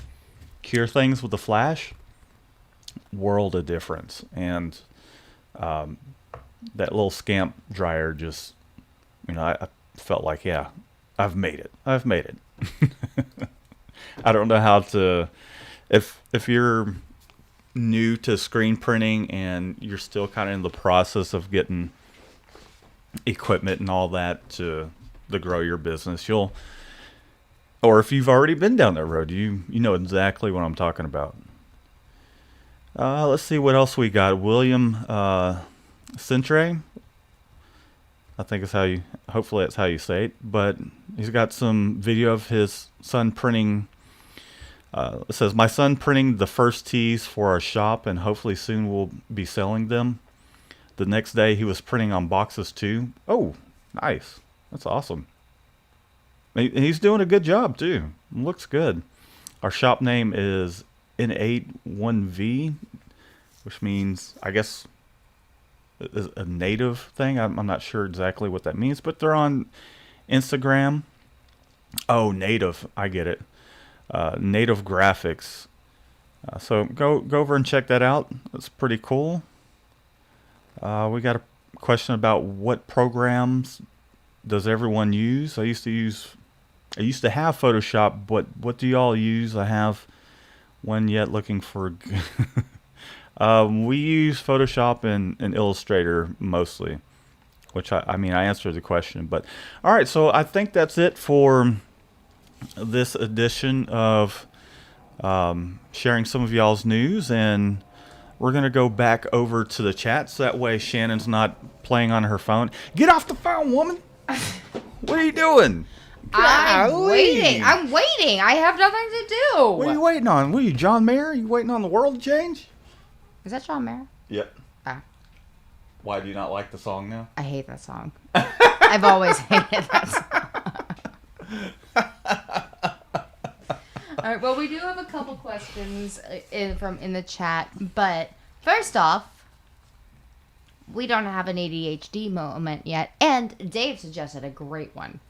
cure things with the flash, world of difference. And that little scamp dryer just I felt like, yeah, I've made it. I've made it. I don't know how to if you're new to screen printing and you're still kind of in the process of getting equipment and all that to grow your business, or if you've already been down that road, you know exactly what I'm talking about. Let's see what else we got. William Centre. I think is how you. Hopefully, that's how you say it. But he's got some video of his son printing. It says, "My son printing the first tees for our shop, and hopefully soon we'll be selling them." The next day, he was printing on boxes too. Oh, nice! That's awesome. He's doing a good job too. Looks good. Our shop name is N81V, which means, I guess, is a native thing. I'm not sure exactly what that means, but they're on Instagram. Oh, native. I get it. Native graphics. So go over and check that out. That's pretty cool. We got a question about what programs does everyone use. I used to have Photoshop, but what do y'all use? I have one yet looking for. We use Photoshop and Illustrator mostly, which I mean, I answered the question. But all right, so I think that's it for this edition of sharing some of y'all's news, and we're gonna go back over to the chat so that way Shannon's not playing on her phone. Get off the phone, woman! What are you doing? I'm waiting. I have nothing to do. What are you waiting on? What are you, John Mayer? You waiting on the world to change? Is that John Mayer? Yep. Ah. Why do you not like the song now? I hate that song. I've always hated that song. All right. Well, we do have a couple questions in the chat, but first off, we don't have an ADHD moment yet, and Dave suggested a great one.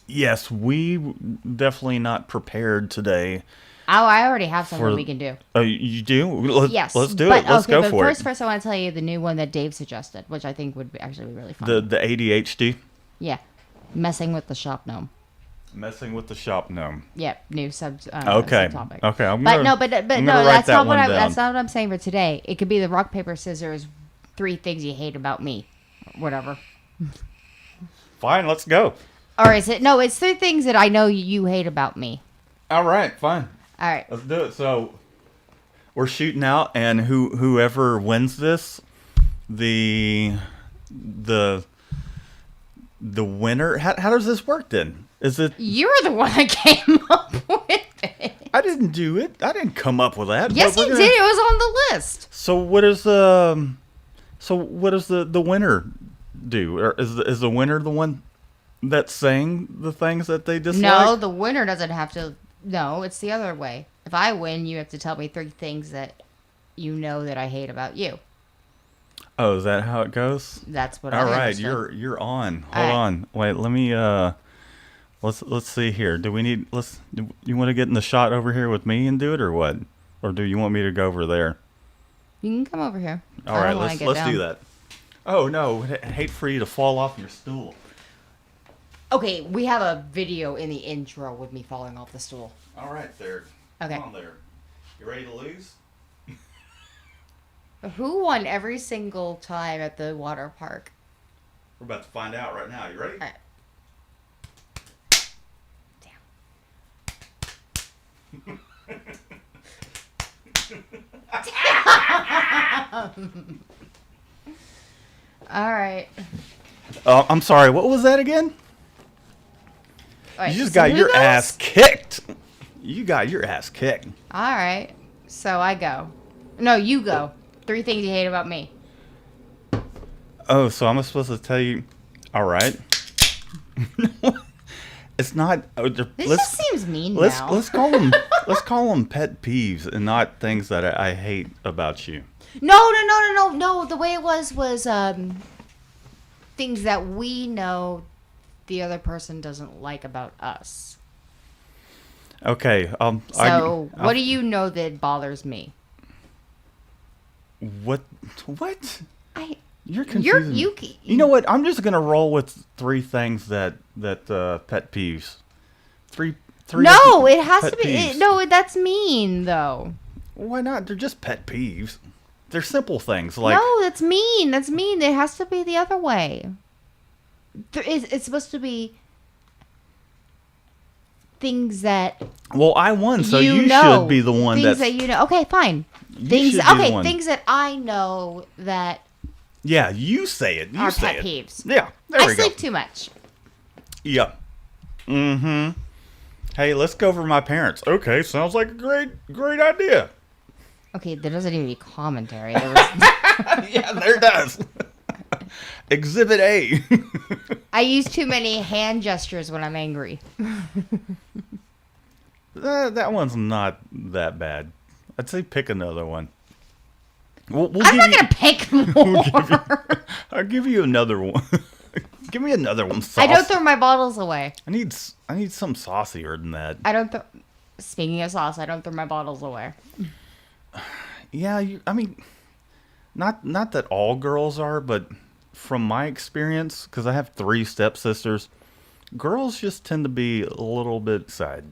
Yes, we definitely not prepared today. Oh, I already have something we can do. Oh, you do? Yes. Let's do it. Let's go for it. First, I want to tell you the new one that Dave suggested, which I think would actually be really fun. The ADHD? Yeah. Messing with the shop gnome. Messing with the shop gnome. Yep, new okay. subtopic. Okay, but no, that's not what I'm saying for today. It could be the rock paper scissors, 3 things you hate about me, whatever. Fine, let's go. Or is it? No, it's 3 things that I know you hate about me. All right, fine. All right, let's do it. So we're shooting out, and whoever wins this, the winner. How does this work then? Is it you're the one that came up with it? I didn't do it. I didn't come up with that. Yes, you did. It was on the list. So what does the winner do? Or is the winner the one that's saying the things that they dislike? No, the winner doesn't have to. No, it's the other way. If I win, you have to tell me 3 things that you know that I hate about you. Oh, is that how it goes? That's what. All right, you're on. Hold on. Wait, let me. Let's see here. Do you want to get in the shot over here with me and do it, or what? Or do you want me to go over there? You can come over here. All right, let's do that. Oh no, I'd hate for you to fall off your stool. Okay, we have a video in the intro with me falling off the stool. All right, there. Okay. Come on there. You ready to lose? Who won every single time at the water park? We're about to find out right now. You ready? All right. Damn. All right. I'm sorry. What was that again? Right, you just got your ass kicked. You got your ass kicked. All right. So I go. No, you go. 3 things you hate about me. Oh, so I'm supposed to tell you? All right. It's not. This just seems mean now. Let's call them. Let's call them pet peeves and not things that I hate about you. No. The way it was things that we know the other person doesn't like about us. Okay. So what do you know that bothers me? What? You're confusing. You know what? I'm just gonna roll with 3 things that pet peeves. Three. No, it has to be. No, that's mean though. Why not? They're just pet peeves. They're simple things like. No, that's mean. That's mean. It has to be the other way. It's supposed to be things that. Well, I won, so you should be the one things that you know. Okay, fine. Things that I know that Yeah, you say it. You Our say pet it. peeves. Yeah, there I we go. sleep too much. Yeah. Mm-hmm. Hey, let's go over my parents. Okay, sounds like a great idea. Okay, there doesn't even need commentary. There was Yeah, there does. Exhibit A. I use too many hand gestures when I'm angry. That one's not that bad. I'd say pick another one. We'll I'm give not you. gonna pick more. I'll give you another one. Give me another one. I don't throw my bottles away. I need something saucier than that. I don't throw. Speaking of sauce, I don't throw my bottles away. Yeah, I mean, not that all girls are, but from my experience, because I have 3 stepsisters, girls just tend to be a little bit side.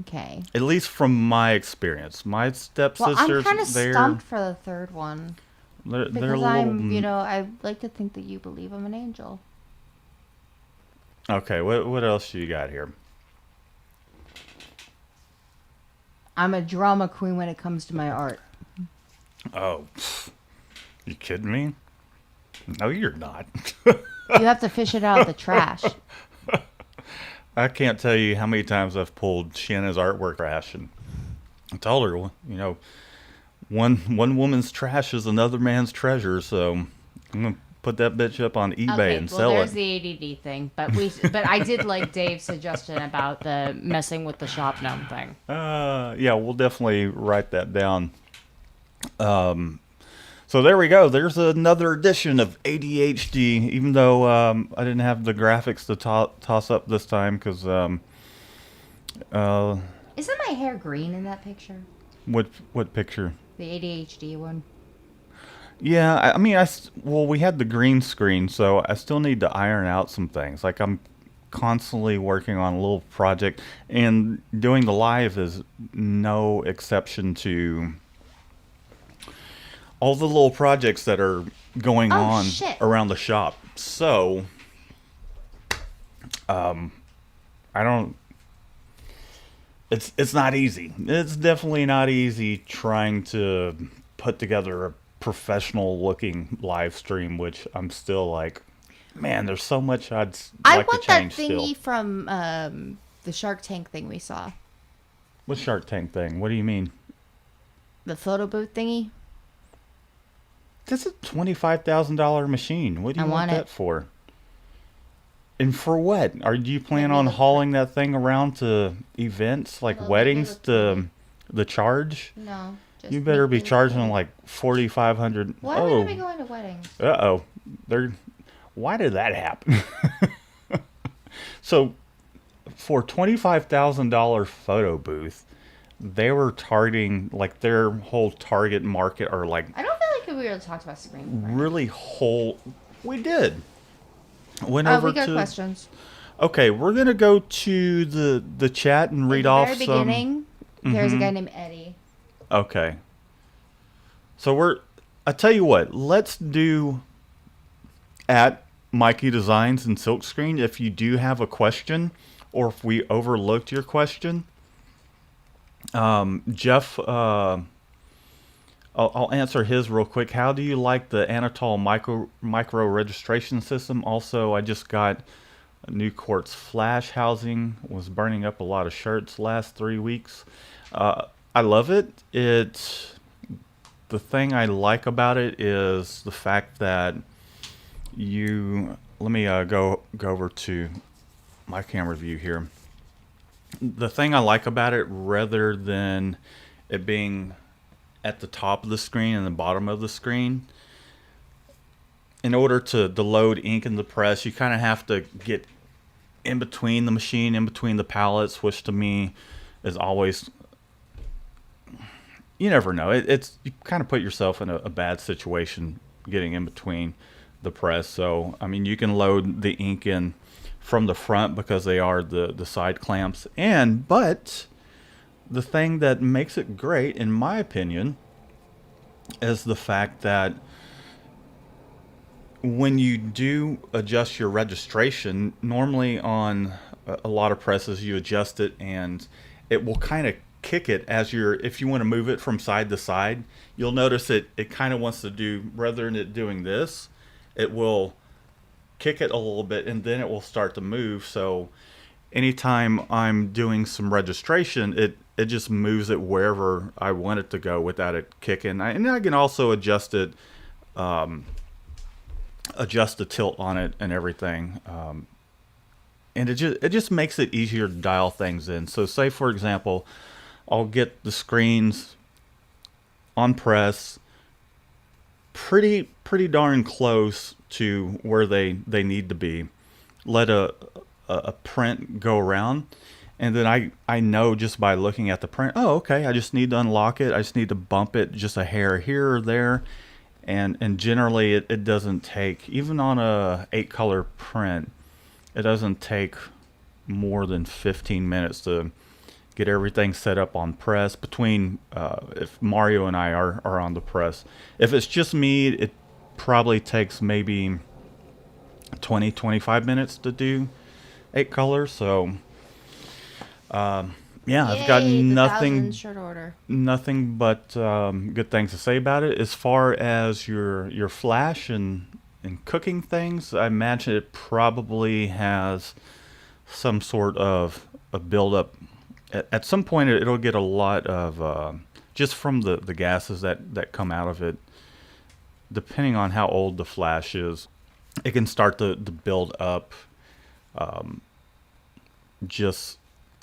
Okay. At least from my experience, my Well, stepsisters, I'm kind of stumped for the third one they're a because little. I like to think that you believe I'm an angel. Okay, what else you got here? I'm a drama queen when it comes to my art. Oh, you kidding me? No, you're not. You have to fish it out of the trash. I can't tell you how many times I've pulled Shanna's artwork trash, and I told her, you know, one woman's trash is another man's treasure. So I'm gonna put that bitch up on eBay and sell there's it. the ADD thing, but I did like Dave's suggestion about the messing with the shop gnome thing. Yeah, we'll definitely write that down. So there we go. There's another edition of ADHD. Even though I didn't have the graphics to toss up this time, because Isn't my hair green in that picture? what picture? The ADHD one. Yeah, I mean, well, we had the green screen, so I still need to iron out some things. Like, I'm constantly working on a little project, and doing the live is no exception to all the little projects that are going on around the shop. So, I don't. It's not easy. It's definitely not easy trying to put together a professional looking live stream, which I'm still like, man, there's so much I'd like to change still. I want that thingy from the Shark Tank thing we saw. What Shark Tank thing? What do you mean? The photo booth thingy. That's a $25,000 machine. What do you want that for? And for what? Do you plan on hauling that thing around to events like weddings to the charge? No. You better be charging like $4,500. Why would I be going to weddings? Why did that happen? So, for $25,000 photo booth, they were targeting, like, their whole target market are like. I don't feel like we really talked about screen. Really we did. We got questions. Okay, we're gonna go to the chat and read off some. At the very beginning, there's a guy named Eddie. Okay. So I tell you what, let's do at Mikey Designs and Silkscreen if you do have a question or if we overlooked your question. Jeff, I'll answer his real quick. How do you like the Anatol micro registration system? Also, I just got a new quartz flash housing. Was burning up a lot of shirts last 3 weeks. I love it. The thing I like about it is the fact that let me go over to my camera view here. The thing I like about it, rather than it being at the top of the screen and the bottom of the screen, in order to load ink in the press, you kind of have to get in between the machine, in between the pallets, which to me is always, you never know. You kind of put yourself in a bad situation getting in between the press. So, I mean, you can load the ink in from the front because they are the side clamps. But the thing that makes it great, in my opinion, is the fact that when you do adjust your registration, normally on a lot of presses you adjust it and it will kind of kick it as you're, if you want to move it from side to side, you'll notice it kind of wants to do, rather than it doing this, it will kick it a little bit and then it will start to move. So anytime I'm doing some registration, it just moves it wherever I want it to go without it kicking. And I can also adjust the tilt on it and everything. And it just makes it easier to dial things in. So say for example, I'll get the screens on press pretty darn close to where they need to be. Let a print go around, and then I know just by looking at the print, oh okay, I just need to unlock it. I just need to bump it just a hair here or there, and generally it doesn't take, even on a 8-color print, it doesn't take more than 15 minutes to get everything set up on press between if Mario and I are on the press. If it's just me, it probably takes maybe 20-25 minutes to do 8 colors. So yeah, I've got Yay, the nothing 1,000 shirt order. nothing but good things to say about it. As far as your flash and cooking things, I imagine it probably has some sort of a buildup. At some point, it'll get a lot of just from the gases that come out of it. Depending on how old the flash is, it can start to build up just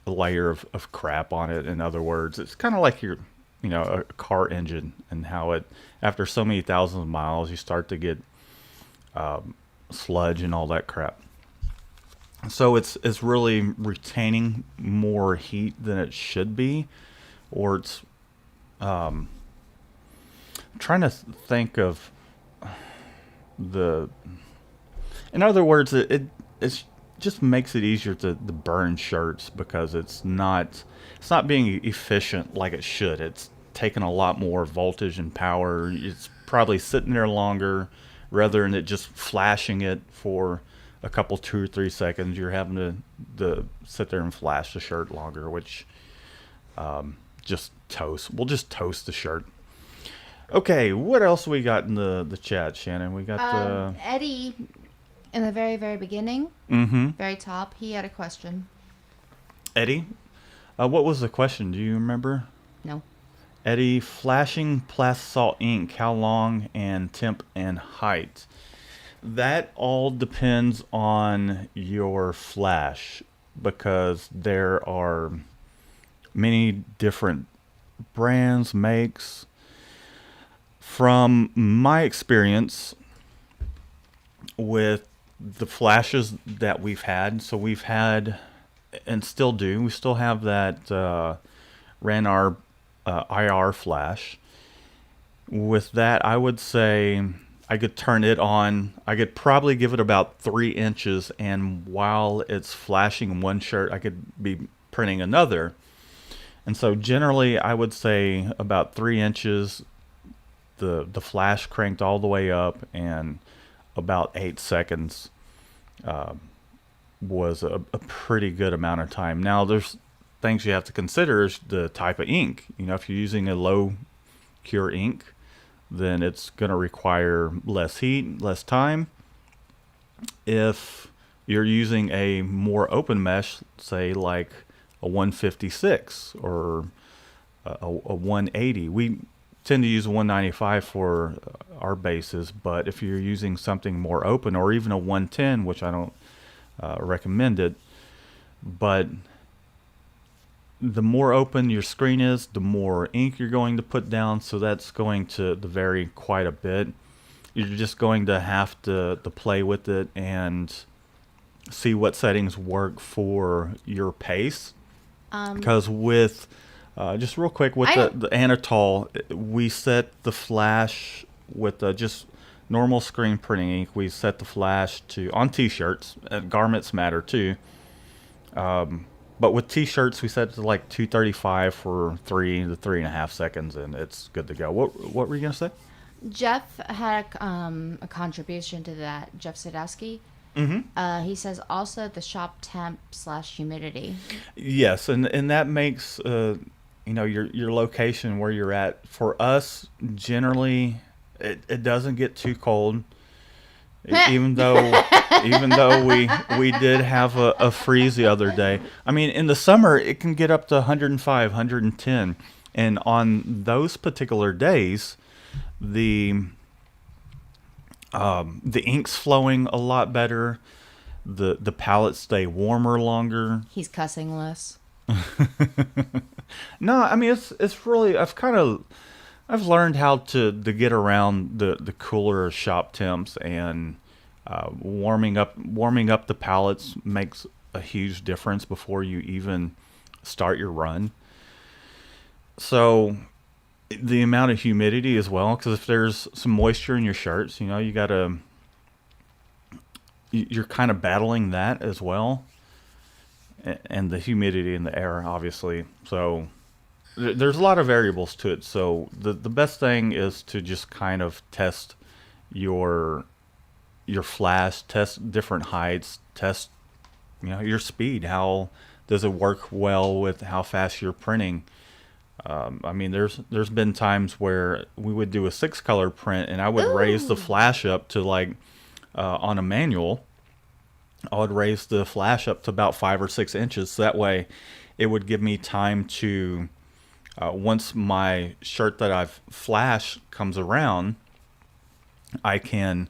a layer of crap on it. In other words, it's kind of like a car engine, and how it, after so many thousands of miles, you start to get sludge and all that crap. So it's really retaining more heat than it should be, or it's trying to think of the. In other words, it's just makes it easier to burn shirts because it's not being efficient like it should. It's taking a lot more voltage and power. It's probably sitting there longer rather than it just flashing it for a couple 2 or 3 seconds. You're having to sit there and flash the shirt longer, which just toast. We'll just toast the shirt. Okay, what else we got in the chat, Shannon? We got Eddie, in the very, very beginning, mm-hmm. very top, he had a question. Eddie, what was the question? Do you remember? No. Eddie, flashing plastisol ink, how long and temp and height? That all depends on your flash, because there are many different brands, makes. From my experience with the flashes that we've had, so we've had and still do, we still have that Ranar IR flash. With that, I would say I could turn it on. I could probably give it about 3 inches, and while it's flashing one shirt, I could be printing another. And so generally, I would say about 3 inches, the flash cranked all the way up, and about 8 seconds was a pretty good amount of time. Now, there's things you have to consider is the type of ink. If you're using a low cure ink, then it's going to require less heat, less time. If you're using a more open mesh, say like a 156 or a 180, we tend to use a 195 for our bases, but if you're using something more open, or even a 110, which I don't recommend it, but the more open your screen is, the more ink you're going to put down, so that's going to vary quite a bit. You're just going to have to play with it and see what settings work for your pace. Because with, just real quick, with the Anatol, we set the flash with just normal screen printing ink. We set the flash to, on t-shirts, garments matter too. But with t-shirts, we set it to like 235 for 3 to 3.5 seconds, and it's good to go. What were you gonna say? Jeff had a contribution to that. Jeff Sadowski. Mm-hmm. He says also the shop temp / humidity. Yes, and that makes your location where you're at. For us, generally, it doesn't get too cold. Even though we did have a freeze the other day. I mean, in the summer it can get up to 105, 110, and on those particular days, the the ink's flowing a lot better. The pallets stay warmer longer. He's cussing less. No, I mean it's really I've learned how to get around the cooler shop temps, and warming up the pallets makes a huge difference before you even start your run. So the amount of humidity as well, because if there's some moisture in your shirts, you're kind of battling that as well, and the humidity in the air, obviously. So there's a lot of variables to it. So the best thing is to just kind of test your flash, test different heights, test your speed. How does it work well with how fast you're printing? I mean, there's been times where we would do a 6-color print, and I would raise the Ooh. flash up to on a manual. I would raise the flash up to about 5 or 6 inches. So that way, it would give me time to once my shirt that I've flashed comes around, I can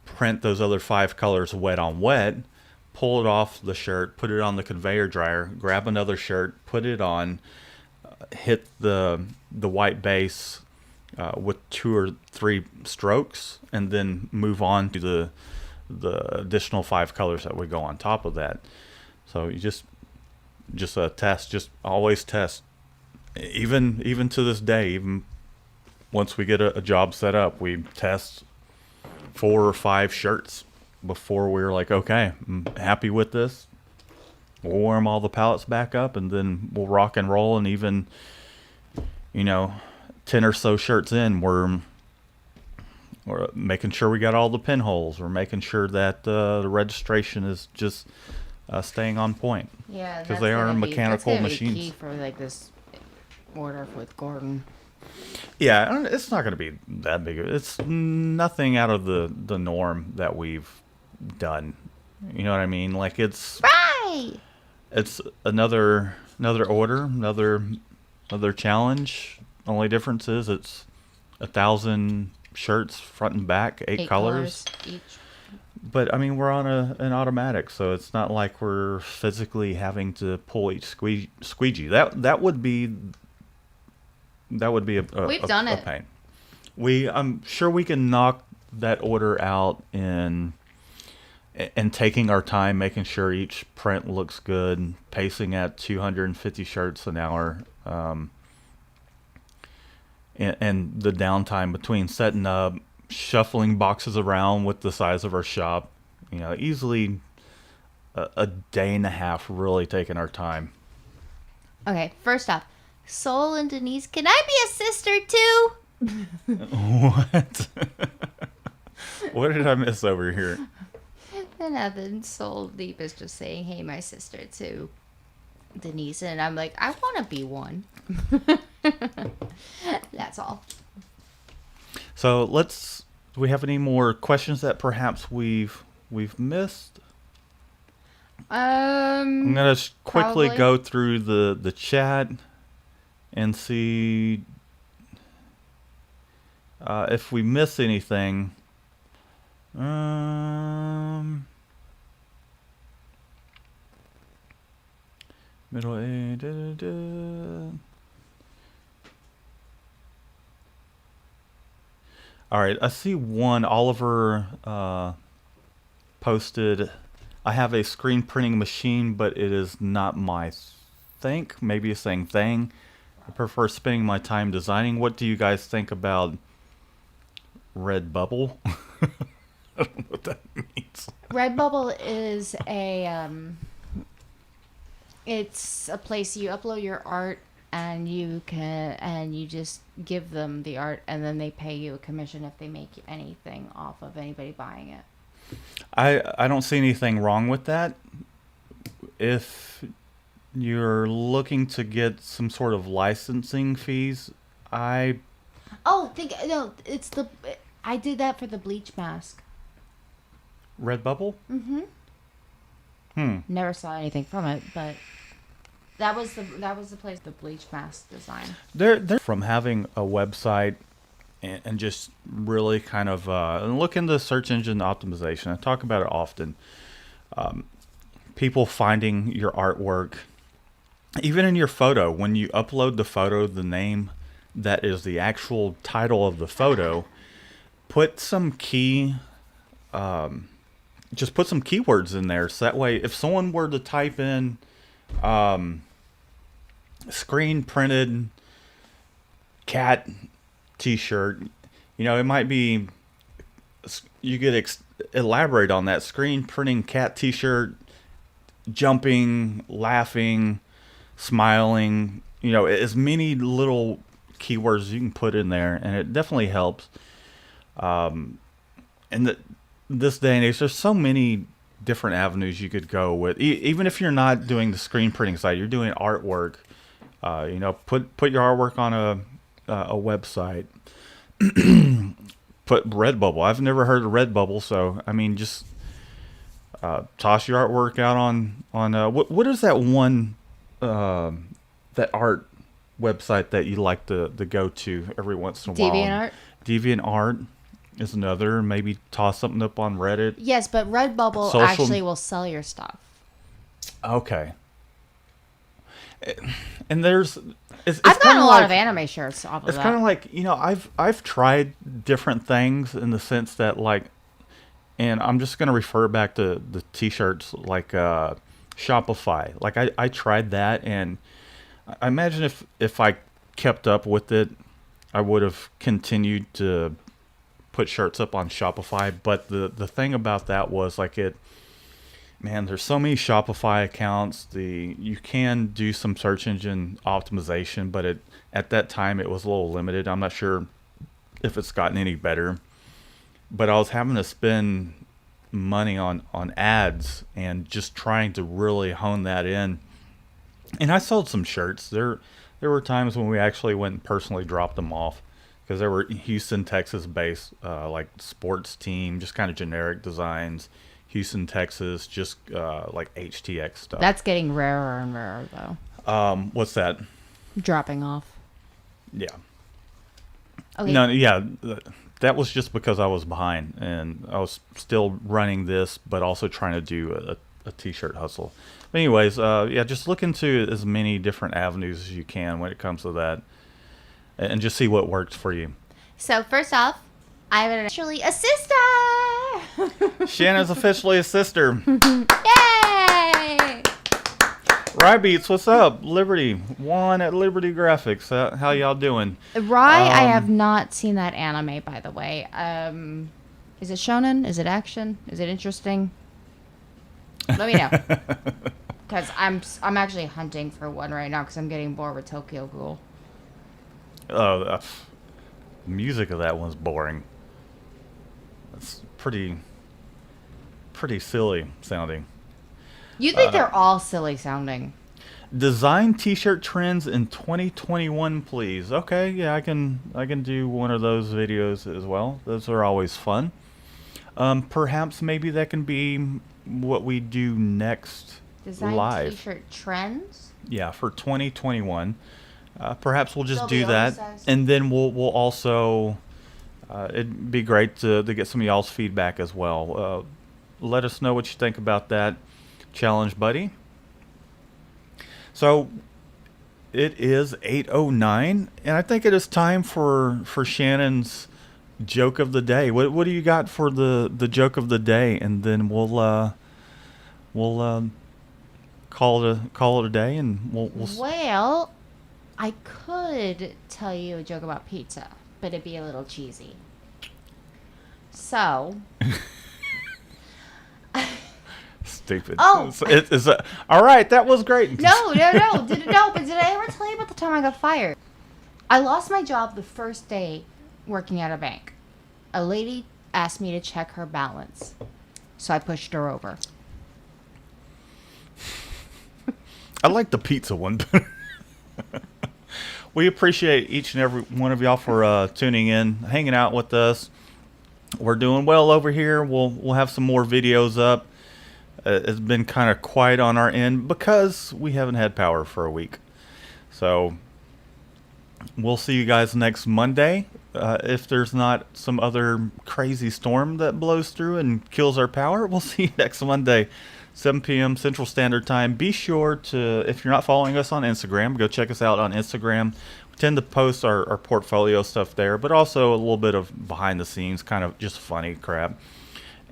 print those other 5 colors wet on wet, pull it off the shirt, put it on the conveyor dryer, grab another shirt, put it on, hit the white base with 2 or 3 strokes, and then move on to the additional 5 colors that would go on top of that. So you just test, just always test. Even to this day, even once we get a job set up, we test 4 or 5 shirts before we're like, okay, I'm happy with this. We'll warm all the pallets back up, and then we'll rock and roll. And even, 10 or so shirts in, we're making sure we got all the pinholes. We're making sure that the registration is just staying on point. Yeah, because they are mechanical that's machines. Be key for like this order with Gordon. Yeah, and it's not going to be that big. It's nothing out of the norm that we've done. You know what I mean? Like Right. it's another order, another challenge. Only difference is it's 1,000 shirts front and back, 8 colors. Each. But I mean, we're on an automatic, so it's not like we're physically having to pull each squeegee. That would be We've done a it. pain. I'm sure we can knock that order out in and taking our time, making sure each print looks good, pacing at 250 shirts an hour, and the downtime between setting up, shuffling boxes around with the size of our shop, easily a day and a half, really taking our time. Okay, first off, Soul and Denise, can I be a sister too? What? What did I miss over here? And then Soul Deep is just saying, "Hey, my sister too, Denise," and I'm like, I want to be one. That's all. So do we have any more questions that perhaps we've missed? I'm gonna quickly Probably. go through the chat and see if we miss anything. Middle A. Da, da, da. All right, I see one. Oliver posted, I have a screen printing machine, but it is not my think. Maybe it's saying thing. I prefer spending my time designing. What do you guys think about Redbubble? I don't know what that means. Redbubble is it's a place you upload your art and you just give them the art and then they pay you a commission if they make anything off of anybody buying it. I don't see anything wrong with that. If you're looking to get some sort of licensing fees. I Oh, no, it's the. I did that for the bleach mask. Redbubble. Mm-hmm. Never saw anything from it, but that was the place, the bleach mask design. They're from having a website and just really kind of look into search engine optimization. I talk about it often. People finding your artwork, even in your photo, when you upload the photo, the name that is the actual title of the photo, put some just put some keywords in there. So that way, if someone were to type in screen printed cat t-shirt, it might be, you could elaborate on that screen printing cat t-shirt, jumping, laughing, smiling, as many little keywords as you can put in there, and it definitely helps. And this day and age, there's so many different avenues you could go with. Even if you're not doing the screen printing side, you're doing artwork. Put your artwork on a website. Put Redbubble. I've never heard of Redbubble, so I mean, just toss your artwork out on what is that one that art website that you like to go to every once in a while? DeviantArt. DeviantArt is another. Maybe toss something up on Reddit. Yes, but Redbubble actually will sell your stuff. Okay. And it's I've gotten a lot of anime shirts off of that. It's kind of like, I've tried different things in the sense that, like, and I'm just going to refer back to the t-shirts, like Shopify. Like, I tried that, and I imagine if I kept up with it, I would have continued to put shirts up on Shopify. But the thing about that was, like, there's so many Shopify accounts. You can do some search engine optimization, but at that time it was a little limited. I'm not sure if it's gotten any better. But I was having to spend money on ads and just trying to really hone that in. And I sold some shirts. There were times when we actually went and personally dropped them off, because they were Houston, Texas based, like sports team, just kind of generic designs. Houston, Texas, just like HTX stuff. That's getting rarer and rarer, though. What's that? Dropping off. Yeah. Okay. No, yeah. That was just because I was behind, and I was still running this, but also trying to do a t-shirt hustle. But anyways, just look into as many different avenues as you can when it comes to that, and just see what works for you. So first off, I'm actually a sister. Shannon's officially a sister. Yay! Rybeats, what's up? Liberty, Juan at Liberty Graphics. How y'all doing? I have not seen that anime, by the way. Is it shonen? Is it action? Is it interesting? Let me know. Because I'm actually hunting for one right now because I'm getting bored with Tokyo Ghoul. Oh, the music of that one's boring. It's pretty silly sounding. You think they're all silly sounding? Design t-shirt trends in 2021, please. Okay, yeah, I can do one of those videos as well. Those are always fun. Perhaps maybe that can be what we do next Design live. t-shirt trends? Yeah, for 2021. Perhaps we'll just They'll do be that, oversized. and then we'll also. It'd be great to get some of y'all's feedback as well. Let us know what you think about that challenge, buddy. So it is 8:09, and I think it is time for Shannon's joke of the day. What do you got for the joke of the day, and then we'll call it a day, and we'll Well, I could tell you a joke about pizza, but it'd be a little cheesy. So, stupid. Oh. It's all right. That was great. no. But did I ever tell you about the time I got fired? I lost my job the first day working at a bank. A lady asked me to check her balance, so I pushed her over. I like the pizza one. We appreciate each and every one of y'all for tuning in, hanging out with us. We're doing well over here. We'll have some more videos up. It's been kind of quiet on our end because we haven't had power for a week. So we'll see you guys next Monday. If there's not some other crazy storm that blows through and kills our power, we'll see you next Monday, 7 p.m. Central Standard Time. Be sure to, if you're not following us on Instagram, go check us out on Instagram. We tend to post our portfolio stuff there, but also a little bit of behind the scenes, kind of just funny crap.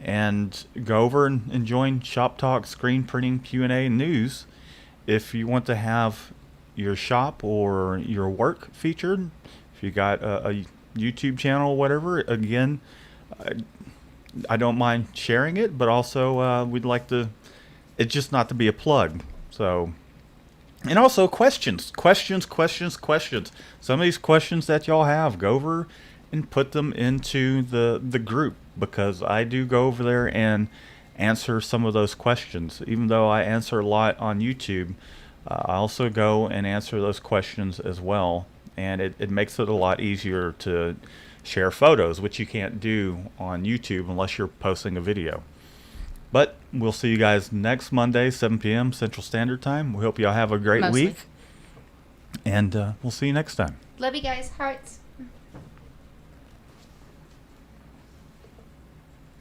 And go over and join Shop Talk Screen Printing Q&A News if you want to have your shop or your work featured. If you got a YouTube channel or whatever, again, I don't mind sharing it, but also we'd like to, it's just not to be a plug. So, and also questions. Some of these questions that y'all have, go over and put them into the group, because I do go over there and answer some of those questions. Even though I answer a lot on YouTube, I also go and answer those questions as well. And it makes it a lot easier to share photos, which you can't do on YouTube unless you're posting a video. But we'll see you guys next Monday, 7 p.m. Central Standard Time. We hope y'all have a great Mostly. week. And we'll see you next time. Love you guys. Hearts.